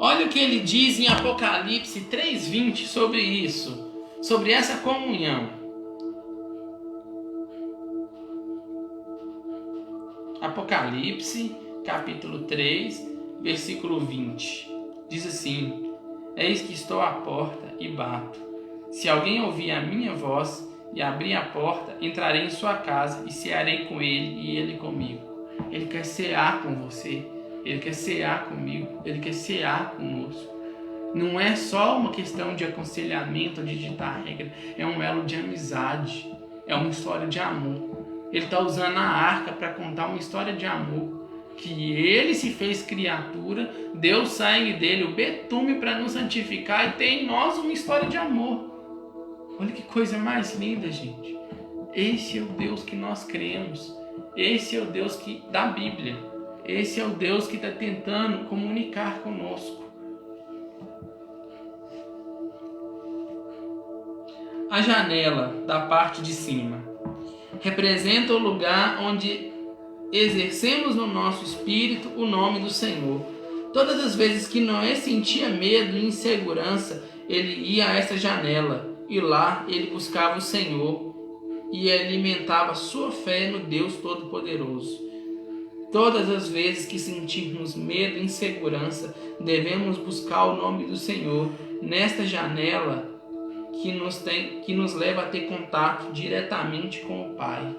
Olha o que ele diz em Apocalipse 3:20 sobre isso, sobre essa comunhão. Apocalipse, capítulo 3, versículo 20. Diz assim: eis que estou à porta e bato. Se alguém ouvir a minha voz e abrir a porta, entrarei em sua casa e cearei com ele e ele comigo. Ele quer cear com você. Ele quer cear comigo, Ele quer cear conosco. Não é só uma questão de aconselhamento, de ditar regra, é um elo de amizade, é uma história de amor. Ele está usando a arca para contar uma história de amor, que Ele se fez criatura, deu o sangue dele, o betume para nos santificar e tem em nós uma história de amor. Olha que coisa mais linda, gente. Esse é o Deus que nós cremos, esse é o Deus da Bíblia. Esse é o Deus que está tentando comunicar conosco. A janela da parte de cima representa o lugar onde exercemos no nosso espírito o nome do Senhor. Todas as vezes que Noé sentia medo e insegurança, ele ia a essa janela e lá ele buscava o Senhor e alimentava sua fé no Deus Todo-Poderoso. Todas as vezes que sentirmos medo e insegurança, devemos buscar o nome do Senhor nesta janela que nos leva a ter contato diretamente com o Pai.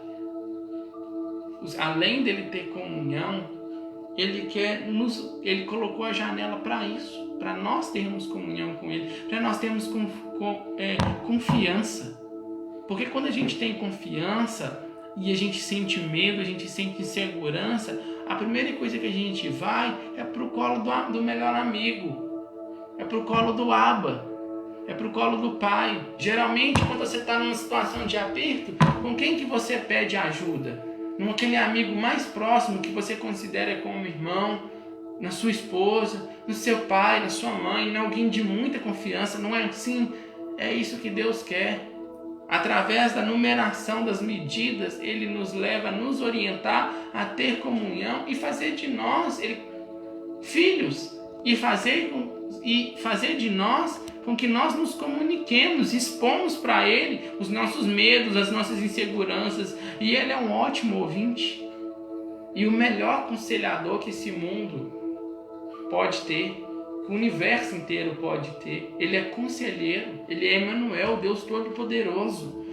Além dele ter comunhão, ele colocou a janela para isso, para nós termos comunhão com Ele, para nós termos confiança. Porque quando a gente tem confiança e a gente sente medo, a gente sente insegurança, a primeira coisa que a gente vai é pro colo do melhor amigo, é pro colo do Abba, é pro colo do Pai. Geralmente, quando você está numa situação de aperto, com quem que você pede ajuda? Aquele amigo mais próximo que você considera como irmão, na sua esposa, no seu pai, na sua mãe, em alguém de muita confiança, não é assim? É isso que Deus quer. Através da numeração das medidas, Ele nos leva a nos orientar a ter comunhão e fazer de nós filhos e fazer de nós com que nós nos comuniquemos, expomos para Ele os nossos medos, as nossas inseguranças, e Ele é um ótimo ouvinte e o melhor aconselhador que esse mundo pode ter, que o universo inteiro pode ter. Ele é conselheiro, Ele é Emmanuel, Deus Todo-Poderoso.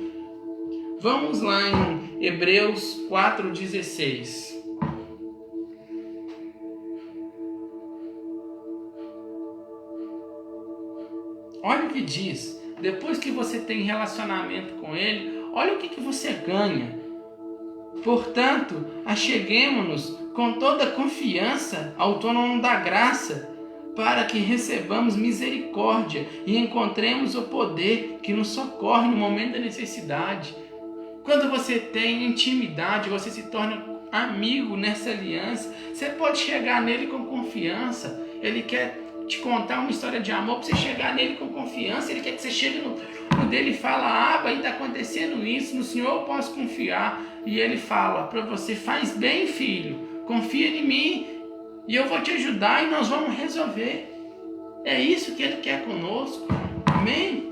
Vamos lá em Hebreus 4,16. Olha o que diz. Depois que você tem relacionamento com Ele, olha o que você ganha. Portanto, acheguemo-nos com toda confiança ao trono da graça, para que recebamos misericórdia e encontremos o poder que nos socorre no momento da necessidade. Quando você tem intimidade, você se torna amigo nessa aliança, você pode chegar nele com confiança. Ele quer te contar uma história de amor para você chegar nele com confiança. Ele quer que você chegue no dele e fala: Aba, está acontecendo isso, no Senhor eu posso confiar. E ele fala para você: faz bem, filho, confia em mim e eu vou te ajudar e nós vamos resolver. É isso que ele quer conosco. Amém?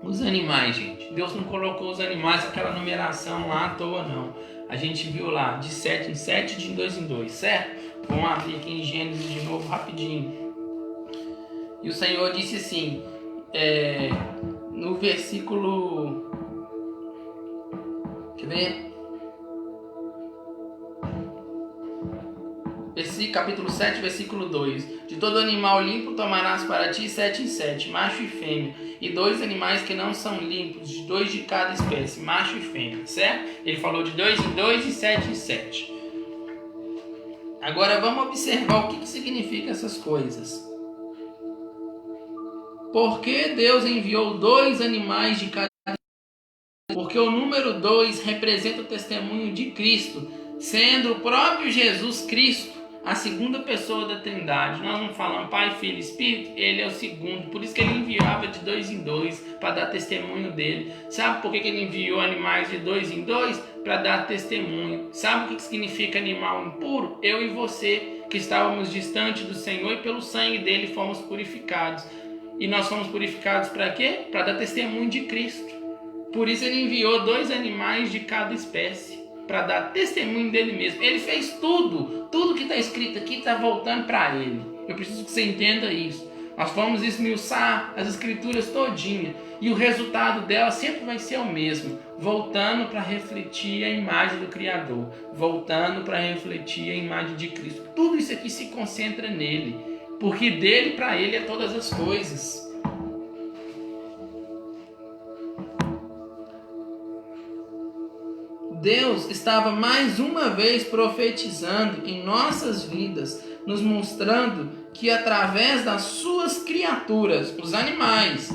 Os animais, gente. Deus não colocou os animais aquela numeração lá à toa, não. A gente viu lá de 7 em 7, de 2 em 2, certo? Vamos abrir aqui em Gênesis de novo, rapidinho. E o Senhor disse assim, no versículo... Quer ver? Capítulo 7, versículo 2. De todo animal limpo tomarás para ti 7 em 7, macho e fêmea, e 2 animais que não são limpos, 2 de cada espécie, macho e fêmea, certo? Ele falou de 2 em 2 e 7 em 7. Agora vamos observar o que significa essas coisas. Por que Deus enviou 2 animais de cada espécie? Porque o número 2 representa o testemunho de Cristo, sendo o próprio Jesus Cristo a segunda pessoa da Trindade. Nós não falamos Pai, Filho e Espírito, ele é o segundo. Por isso que ele enviava de 2 em 2 para dar testemunho dele. Sabe por que ele enviou animais de 2 em 2? Para dar testemunho. Sabe o que significa animal impuro? Eu e você, que estávamos distantes do Senhor e pelo sangue dele fomos purificados. E nós fomos purificados para quê? Para dar testemunho de Cristo. Por isso ele enviou 2 animais de cada espécie, para dar testemunho dele mesmo. Ele fez tudo que está escrito aqui está voltando para ele. Eu preciso que você entenda isso. Nós vamos esmiuçar as escrituras todinha, e o resultado dela sempre vai ser o mesmo, voltando para refletir a imagem do Criador, voltando para refletir a imagem de Cristo. Tudo isso aqui se concentra nele, porque dele para ele é todas as coisas. Deus estava mais uma vez profetizando em nossas vidas, nos mostrando que através das suas criaturas, os animais,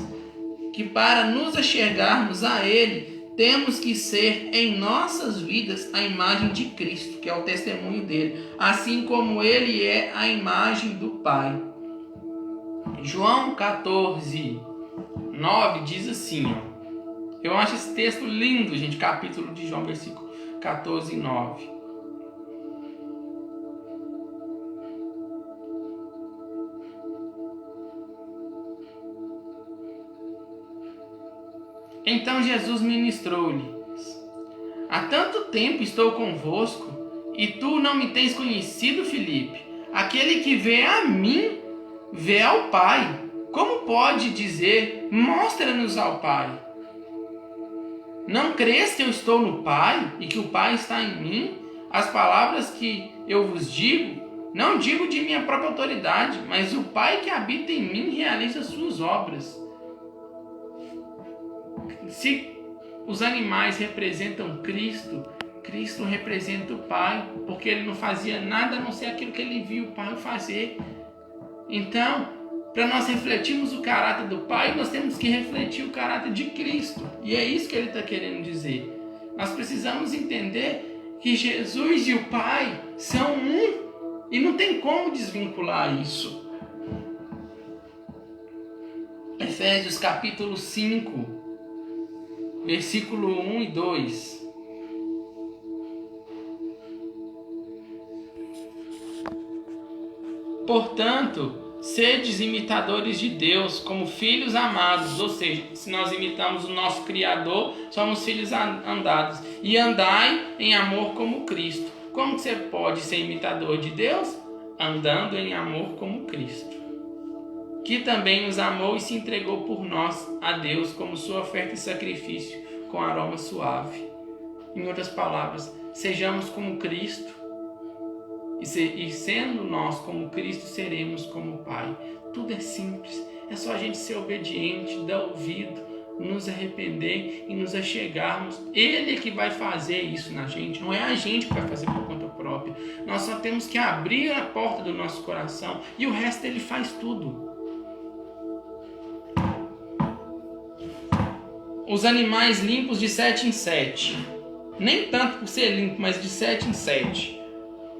que para nos achegarmos a Ele, temos que ser em nossas vidas a imagem de Cristo, que é o testemunho dele, assim como Ele é a imagem do Pai. João 14, 9 diz assim, ó. Eu acho esse texto lindo, gente, capítulo de João, versículo 14, 9. Então Jesus ministrou-lhes: há tanto tempo estou convosco, e tu não me tens conhecido, Filipe? Aquele que vê a mim, vê ao Pai. Como pode dizer, mostra-nos ao Pai? Não crês que eu estou no Pai e que o Pai está em mim? As palavras que eu vos digo, não digo de minha própria autoridade, mas o Pai que habita em mim realiza as suas obras. Se os animais representam Cristo, Cristo representa o Pai, porque ele não fazia nada a não ser aquilo que ele viu o Pai fazer. Então, para nós refletirmos o caráter do Pai, nós temos que refletir o caráter de Cristo. E é isso que ele está querendo dizer. Nós precisamos entender que Jesus e o Pai são um. E não tem como desvincular isso. Efésios capítulo 5, versículo 1 e 2. Portanto, sedes imitadores de Deus como filhos amados, ou seja, se nós imitamos o nosso Criador, somos filhos amados, e andai em amor como Cristo. Como você pode ser imitador de Deus? Andando em amor como Cristo, que também nos amou e se entregou por nós a Deus como sua oferta e sacrifício com aroma suave. Em outras palavras, sejamos como Cristo, e sendo nós como Cristo, seremos como o Pai. Tudo é simples, é só a gente ser obediente, dar ouvido, nos arrepender e nos achegarmos. Ele é que vai fazer isso na gente, não é a gente que vai fazer por conta própria. Nós só temos que abrir a porta do nosso coração e o resto ele faz tudo. Os animais limpos de 7 em 7. Nem tanto por ser limpo, mas de 7 em 7.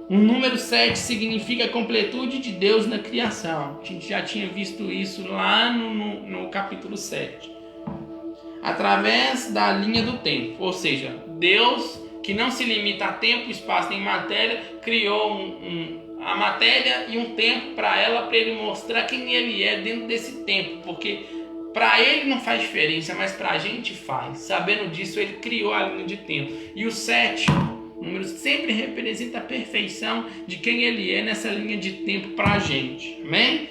O número 7 significa a completude de Deus na criação. A gente já tinha visto isso lá no capítulo 7. Através da linha do tempo. Ou seja, Deus, que não se limita a tempo, espaço nem matéria, criou a matéria e um tempo para ele mostrar quem ele é dentro desse tempo. Porque para ele não faz diferença, mas para a gente faz. Sabendo disso, ele criou a linha de tempo. E o 7, o número, sempre representa a perfeição de quem ele é nessa linha de tempo para a gente. Amém?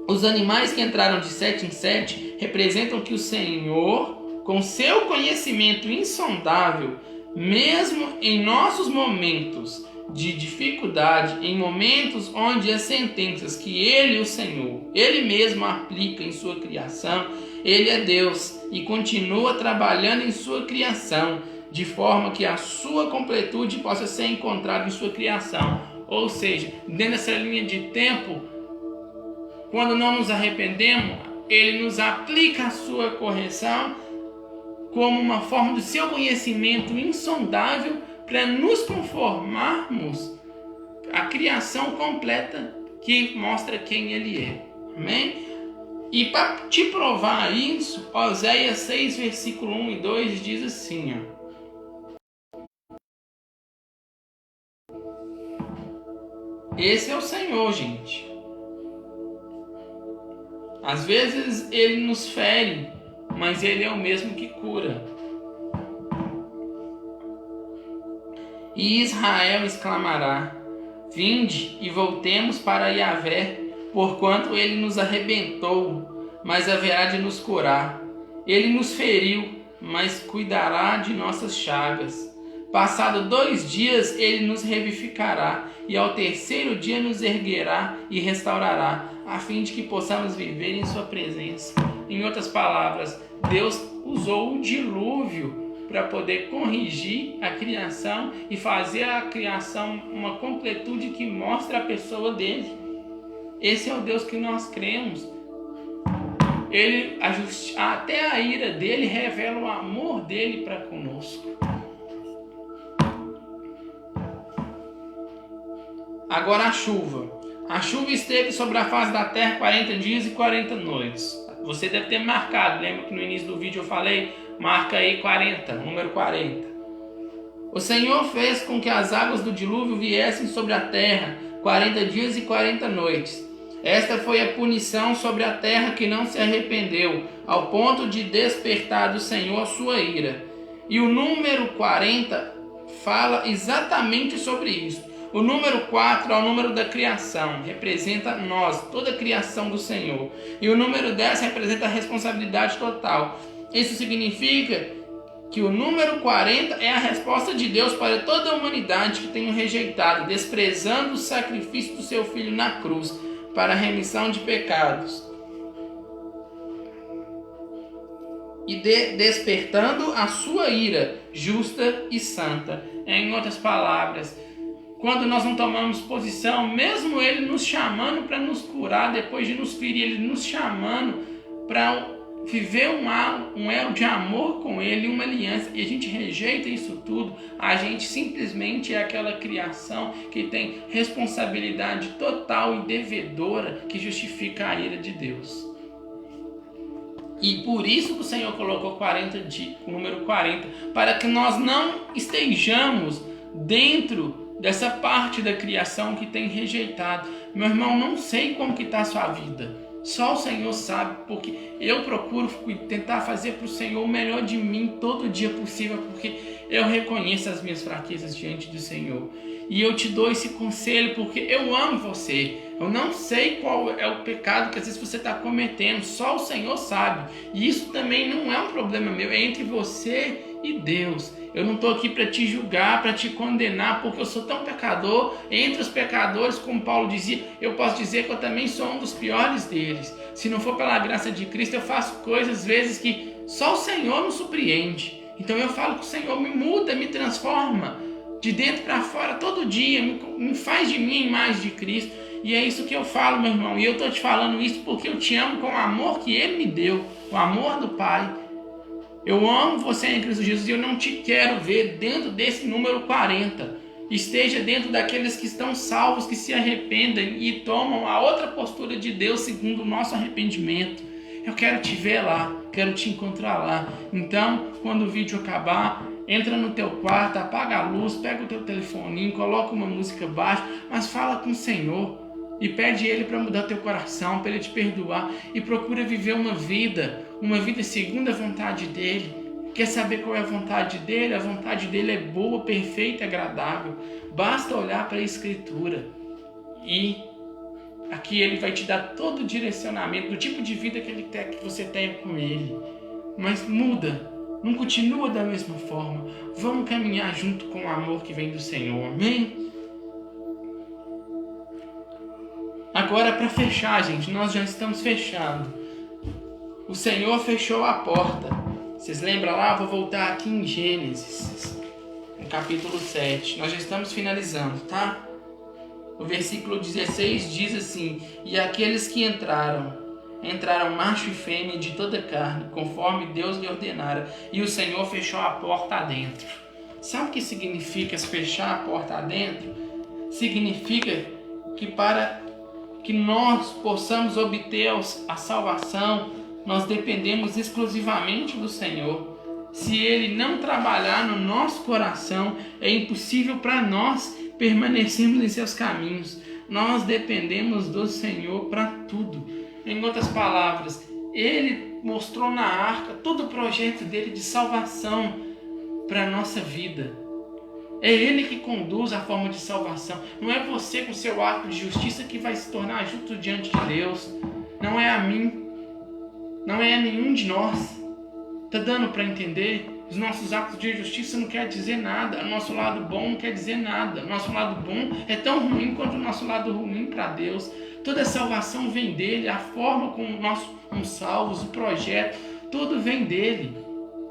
Os animais que entraram de 7 em 7 representam que o Senhor, com seu conhecimento insondável, mesmo em nossos momentos de dificuldade, em momentos onde as sentenças que Ele, o Senhor, Ele mesmo aplica em sua criação, Ele é Deus e continua trabalhando em sua criação, de forma que a sua completude possa ser encontrada em sua criação. Ou seja, dentro dessa linha de tempo, quando não nos arrependemos, Ele nos aplica a sua correção como uma forma do seu conhecimento insondável para nos conformarmos à criação completa que mostra quem Ele é. Amém? E para te provar isso, Oséias 6, versículo 1 e 2 diz assim, ó. Esse é o Senhor, gente. Às vezes Ele nos fere, mas Ele é o mesmo que cura. E Israel exclamará: vinde e voltemos para Yahvé, porquanto Ele nos arrebentou, mas haverá de nos curar. Ele nos feriu, mas cuidará de nossas chagas. Passado 2 dias Ele nos revivificará, e ao 3º dia nos erguerá e restaurará, a fim de que possamos viver em sua presença. Em outras palavras, Deus usou o dilúvio para poder corrigir a criação e fazer a criação uma completude que mostra a pessoa dele. Esse é o Deus que nós cremos. Ele, até a ira dele revela o amor dele para conosco. Agora a chuva. A chuva esteve sobre a face da terra 40 dias e 40 noites. Você deve ter marcado, lembra que no início do vídeo eu falei? Marca aí 40, número 40. O Senhor fez com que as águas do dilúvio viessem sobre a terra 40 dias e 40 noites. Esta foi a punição sobre a terra que não se arrependeu, ao ponto de despertar do Senhor a sua ira. E o número 40 fala exatamente sobre isso. O número 4 é o número da criação, representa nós, toda a criação do Senhor. E o número 10 representa a responsabilidade total. Isso significa que o número 40 é a resposta de Deus para toda a humanidade que tem o rejeitado, desprezando o sacrifício do seu Filho na cruz, para a remissão de pecados. E despertando a sua ira justa e santa. Em outras palavras, quando nós não tomamos posição, mesmo Ele nos chamando para nos curar, depois de nos ferir, Ele nos chamando para viver um elo de amor com Ele, uma aliança, e a gente rejeita isso tudo, a gente simplesmente é aquela criação que tem responsabilidade total e devedora que justifica a ira de Deus. E por isso que o Senhor colocou o número 40, para que nós não estejamos dentro dessa parte da criação que tem rejeitado. Meu irmão, não sei como que está a sua vida. Só o Senhor sabe, porque eu procuro tentar fazer para o Senhor o melhor de mim todo dia possível, porque eu reconheço as minhas fraquezas diante do Senhor. E eu te dou esse conselho porque eu amo você. Eu não sei qual é o pecado que às vezes você está cometendo, só o Senhor sabe. E isso também não é um problema meu, é entre você E Deus, eu não estou aqui para te julgar, para te condenar, porque eu sou tão pecador. Entre os pecadores, como Paulo dizia, eu posso dizer que eu também sou um dos piores deles. Se não for pela graça de Cristo, eu faço coisas às vezes que só o Senhor nos surpreende. Então eu falo que o Senhor me muda, me transforma de dentro para fora todo dia, me faz de mim a imagem de Cristo. E é isso que eu falo, meu irmão. E eu estou te falando isso porque eu te amo com o amor que Ele me deu, o amor do Pai. Eu amo você em Cristo Jesus e eu não te quero ver dentro desse número 40. Esteja dentro daqueles que estão salvos, que se arrependem e tomam a outra postura de Deus segundo o nosso arrependimento. Eu quero te ver lá, quero te encontrar lá. Então, quando o vídeo acabar, entra no teu quarto, apaga a luz, pega o teu telefoninho, coloca uma música baixa, mas fala com o Senhor. E pede Ele para mudar teu coração, para Ele te perdoar. E procura viver uma vida segundo a vontade dEle. Quer saber qual é a vontade dEle? A vontade dEle é boa, perfeita e agradável. Basta olhar para a Escritura. E aqui Ele vai te dar todo o direcionamento do tipo de vida que Ele quer que você tenha com Ele. Mas muda. Não continua da mesma forma. Vamos caminhar junto com o amor que vem do Senhor. Amém? Agora, para fechar, gente, nós já estamos fechando. O Senhor fechou a porta. Vocês lembram lá? Vou voltar aqui em Gênesis, no capítulo 7. Nós já estamos finalizando, tá? O versículo 16 diz assim: e aqueles que entraram macho e fêmea de toda carne, conforme Deus lhe ordenara, e o Senhor fechou a porta adentro. Sabe o que significa fechar a porta adentro? Significa que para que nós possamos obter a salvação, nós dependemos exclusivamente do Senhor. Se Ele não trabalhar no nosso coração, é impossível para nós permanecermos em seus caminhos. Nós dependemos do Senhor para tudo. Em outras palavras, Ele mostrou na arca todo o projeto dele de salvação para a nossa vida. É Ele que conduz a forma de salvação. Não é você com seu ato de justiça que vai se tornar justo diante de Deus. Não é a mim. Não é a nenhum de nós. Está dando para entender? Os nossos atos de justiça não quer dizer nada. O nosso lado bom não quer dizer nada. O nosso lado bom é tão ruim quanto o nosso lado ruim para Deus. Toda a salvação vem dele. A forma como nós somos salvos, o projeto, tudo vem dele.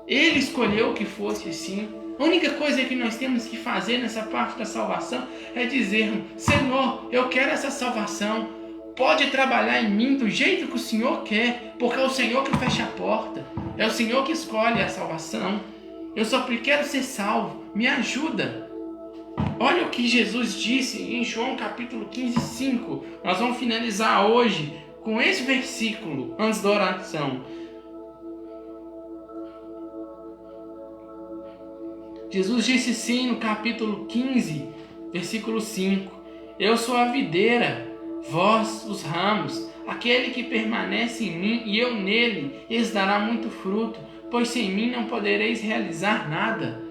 Ele escolheu que fosse assim. A única coisa que nós temos que fazer nessa parte da salvação é dizermos: Senhor, eu quero essa salvação. Pode trabalhar em mim do jeito que o Senhor quer, porque é o Senhor que fecha a porta. É o Senhor que escolhe a salvação. Eu só quero ser salvo. Me ajuda. Olha o que Jesus disse em João capítulo 15, 5. Nós vamos finalizar hoje com esse versículo antes da oração. Jesus disse sim no capítulo 15, versículo 5. Eu sou a videira, vós os ramos. Aquele que permanece em mim e eu nele, esse dará muito fruto, pois sem mim não podereis realizar nada.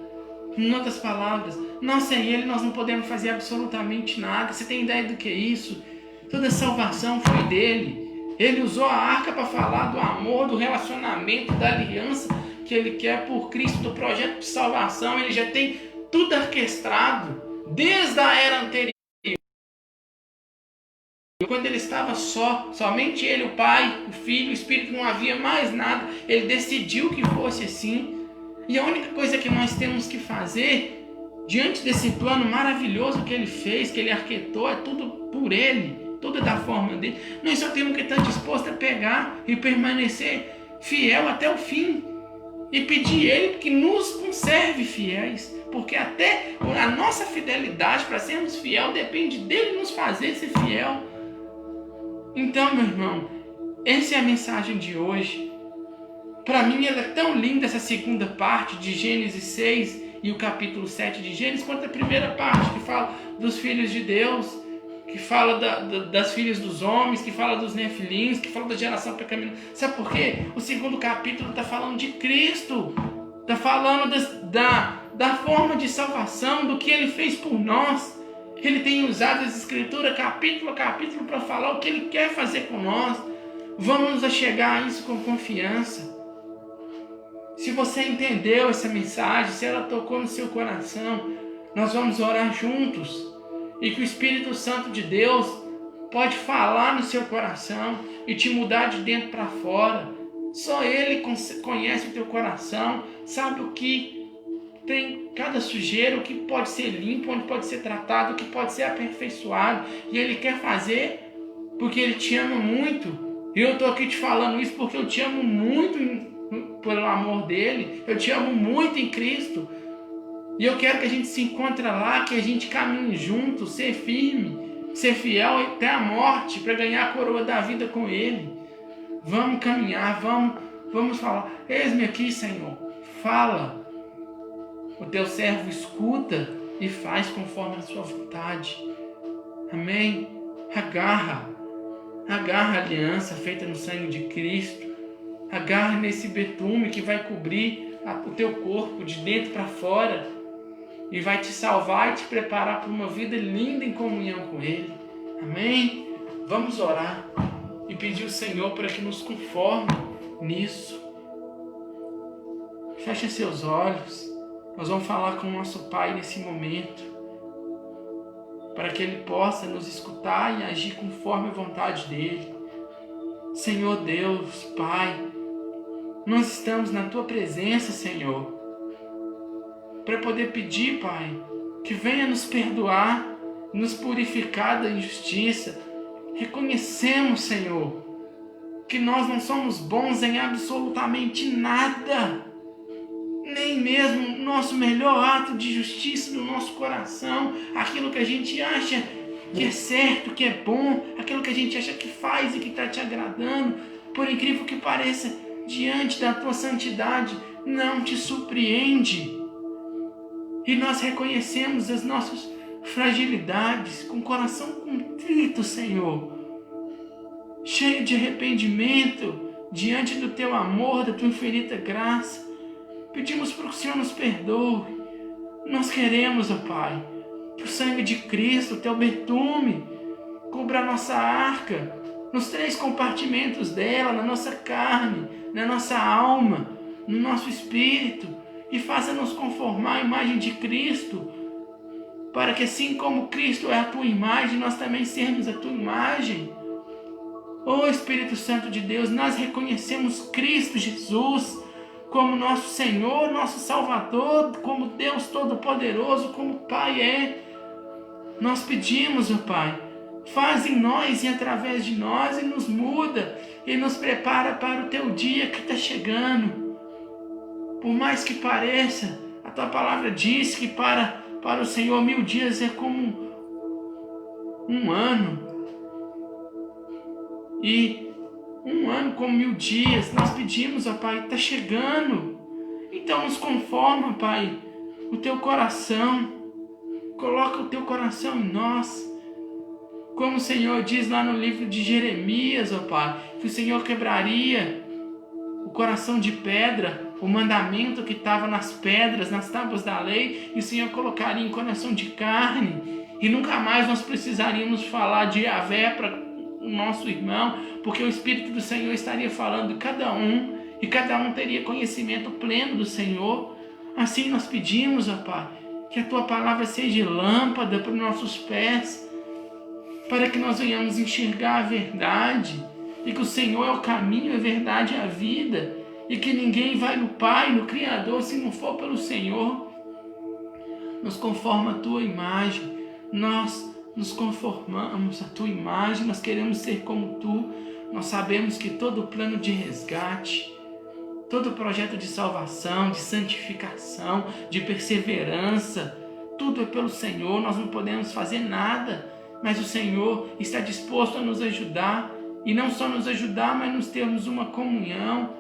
Em outras palavras, nós sem Ele nós não podemos fazer absolutamente nada. Você tem ideia do que é isso? Toda a salvação foi dele. Ele usou a arca para falar do amor, do relacionamento, da aliança que Ele quer por Cristo, do projeto de salvação. Ele já tem tudo orquestrado desde a era anterior. Quando Ele estava somente Ele, o Pai, o Filho, o Espírito, não havia mais nada. Ele decidiu que fosse assim. E a única coisa que nós temos que fazer, diante desse plano maravilhoso que Ele fez, que Ele arquitetou, é tudo por Ele, tudo é da forma dele. Nós só temos que estar dispostos a pegar e permanecer fiel até o fim. E pedir a Ele que nos conserve fiéis. Porque até a nossa fidelidade para sermos fiel depende dele nos fazer ser fiel. Então, meu irmão, essa é a mensagem de hoje. Para mim ela é tão linda, essa segunda parte de Gênesis 6 e o capítulo 7 de Gênesis, quanto a primeira parte que fala dos filhos de Deus, que fala das filhas dos homens, que fala dos nefilins, que fala da geração pecaminosa. Sabe por quê? O segundo capítulo está falando de Cristo, está falando da forma de salvação, do que Ele fez por nós. Ele tem usado as escrituras capítulo a capítulo para falar o que Ele quer fazer com nós. Vamos nos achegar a isso com confiança. Se você entendeu essa mensagem, se ela tocou no seu coração, nós vamos orar juntos. E que o Espírito Santo de Deus pode falar no seu coração e te mudar de dentro para fora. Só Ele conhece o teu coração, sabe o que tem cada sujeira, o que pode ser limpo, onde pode ser tratado, o que pode ser aperfeiçoado. E Ele quer fazer porque Ele te ama muito. E eu estou aqui te falando isso porque eu te amo muito pelo amor dEle. Eu te amo muito em Cristo. E eu quero que a gente se encontre lá, que a gente caminhe junto, ser firme, ser fiel até a morte para ganhar a coroa da vida com Ele. Vamos caminhar, vamos falar. Eis-me aqui, Senhor. Fala. O teu servo escuta e faz conforme a sua vontade. Amém? Agarra a aliança feita no sangue de Cristo. Agarra nesse betume que vai cobrir o teu corpo de dentro para fora e vai te salvar e te preparar para uma vida linda em comunhão com Ele. Amém? Vamos orar e pedir ao Senhor para que nos conforme nisso. Feche seus olhos. Nós vamos falar com o nosso Pai nesse momento, para que Ele possa nos escutar e agir conforme a vontade dEle. Senhor Deus, Pai, nós estamos na Tua presença, Senhor, para poder pedir, Pai, que venha nos perdoar, nos purificar da injustiça. Reconhecemos, Senhor, que nós não somos bons em absolutamente nada, nem mesmo o nosso melhor ato de justiça do nosso coração, aquilo que a gente acha que é certo, que é bom, aquilo que a gente acha que faz e que está te agradando, por incrível que pareça, diante da tua santidade, não te surpreende. E nós reconhecemos as nossas fragilidades, com o coração contrito, Senhor, cheio de arrependimento, diante do teu amor, da tua infinita graça. Pedimos para que o Senhor nos perdoe. Nós queremos, ó Pai, que o sangue de Cristo, o teu betume, cubra a nossa arca, nos 3 compartimentos dela, na nossa carne, na nossa alma, no nosso espírito, e faça-nos conformar à imagem de Cristo, para que assim como Cristo é a tua imagem, nós também sermos a tua imagem. Ó Espírito Santo de Deus, nós reconhecemos Cristo Jesus como nosso Senhor, nosso Salvador, como Deus Todo-Poderoso, como Pai é. Nós pedimos, ó Pai, faz em nós e através de nós e nos muda e nos prepara para o teu dia que está chegando. Por mais que pareça, a tua palavra diz que para o Senhor 1000 dias é como um ano. E um ano como 1000 dias, nós pedimos, ó Pai, está chegando. Então nos conforma, Pai, o teu coração. Coloca o teu coração em nós. Como o Senhor diz lá no livro de Jeremias, ó Pai, que o Senhor quebraria o coração de pedra, o mandamento que estava nas pedras, nas tábuas da lei, e o Senhor colocaria em coração de carne. E nunca mais nós precisaríamos falar de Yahvé para o nosso irmão, porque o Espírito do Senhor estaria falando de cada um, e cada um teria conhecimento pleno do Senhor. Assim nós pedimos, ó Pai, que a tua palavra seja lâmpada para os nossos pés, para que nós venhamos enxergar a verdade, e que o Senhor é o caminho, a verdade e a vida, e que ninguém vai no Pai, no Criador, se não for pelo Senhor. Nos conforma a tua imagem, nós nos conformamos à tua imagem, nós queremos ser como tu. Nós sabemos que todo plano de resgate, todo projeto de salvação, de santificação, de perseverança, tudo é pelo Senhor. Nós não podemos fazer nada, mas o Senhor está disposto a nos ajudar, e não só nos ajudar, mas nos termos uma comunhão,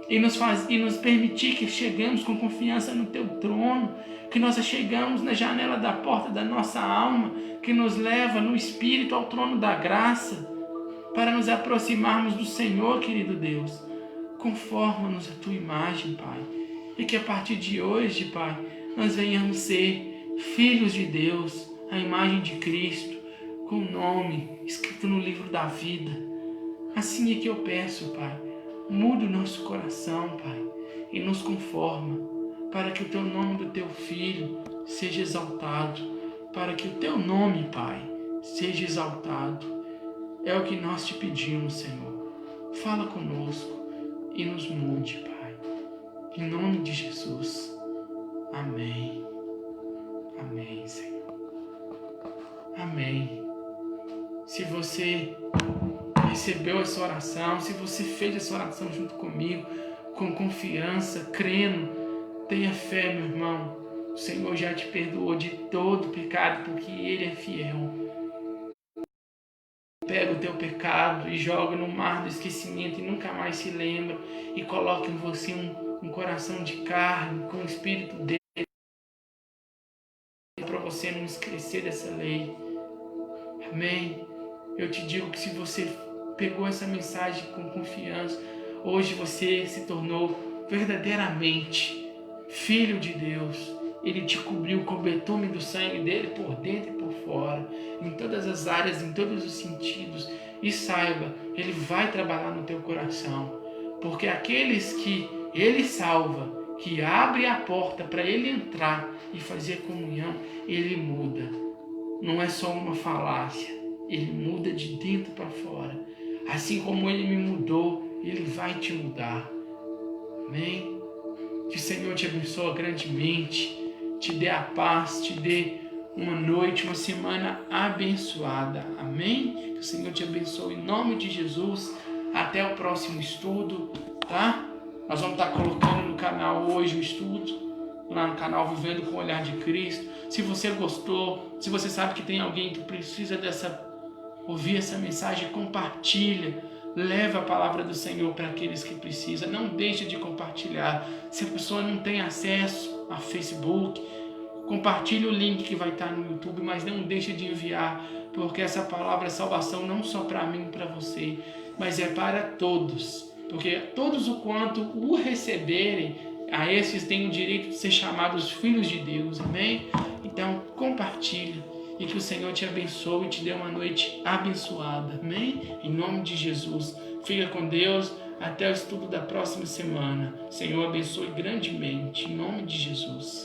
e nos permitir que cheguemos com confiança no teu trono, que nós chegamos na janela da porta da nossa alma, que nos leva no Espírito ao trono da graça, para nos aproximarmos do Senhor, querido Deus. Conforma-nos a tua imagem, Pai, e que a partir de hoje, Pai, nós venhamos ser filhos de Deus, a imagem de Cristo, com o nome escrito no livro da vida. Assim é que eu peço, Pai, Muda o nosso coração, Pai, e nos conforma, para que o Teu nome do Teu Filho seja exaltado, para que o Teu nome, Pai, seja exaltado. É o que nós te pedimos, Senhor. Fala conosco e nos mude, Pai. Em nome de Jesus. Amém. Amém, Senhor. Amém. Se você recebeu essa oração, se você fez essa oração junto comigo, com confiança, crendo, tenha fé, meu irmão. O Senhor já te perdoou de todo pecado, porque Ele é fiel. Pega o teu pecado e joga no mar do esquecimento e nunca mais se lembra, e coloca em você um coração de carne, com o Espírito dele, para você não esquecer dessa lei. Amém? Eu te digo que se você pegou essa mensagem com confiança, hoje você se tornou verdadeiramente filho de Deus. Ele te cobriu com o betume do sangue dele por dentro e por fora, em todas as áreas, em todos os sentidos. E saiba, ele vai trabalhar no teu coração, porque aqueles que ele salva, que abre a porta para ele entrar e fazer comunhão, ele muda. Não é só uma falácia, ele muda de dentro para fora. Assim como ele me mudou, ele vai te mudar. Amém? Que o Senhor te abençoe grandemente, te dê a paz, te dê uma noite, uma semana abençoada. Amém? Que o Senhor te abençoe em nome de Jesus. Até o próximo estudo, tá? Nós vamos estar colocando no canal hoje o estudo, lá no canal Vivendo com o Olhar de Cristo. Se você gostou, se você sabe que tem alguém que precisa ouvir essa mensagem, compartilha. Leva a palavra do Senhor para aqueles que precisam. Não deixe de compartilhar. Se a pessoa não tem acesso a Facebook, compartilhe o link que vai estar no YouTube, mas não deixe de enviar, porque essa palavra é salvação não só para mim e para você, mas é para todos. Porque todos o quanto o receberem, a esses têm o direito de ser chamados filhos de Deus. Amém? Então compartilhe. E que o Senhor te abençoe e te dê uma noite abençoada. Amém? Em nome de Jesus. Fica com Deus. Até o estudo da próxima semana. Senhor abençoe grandemente. Em nome de Jesus.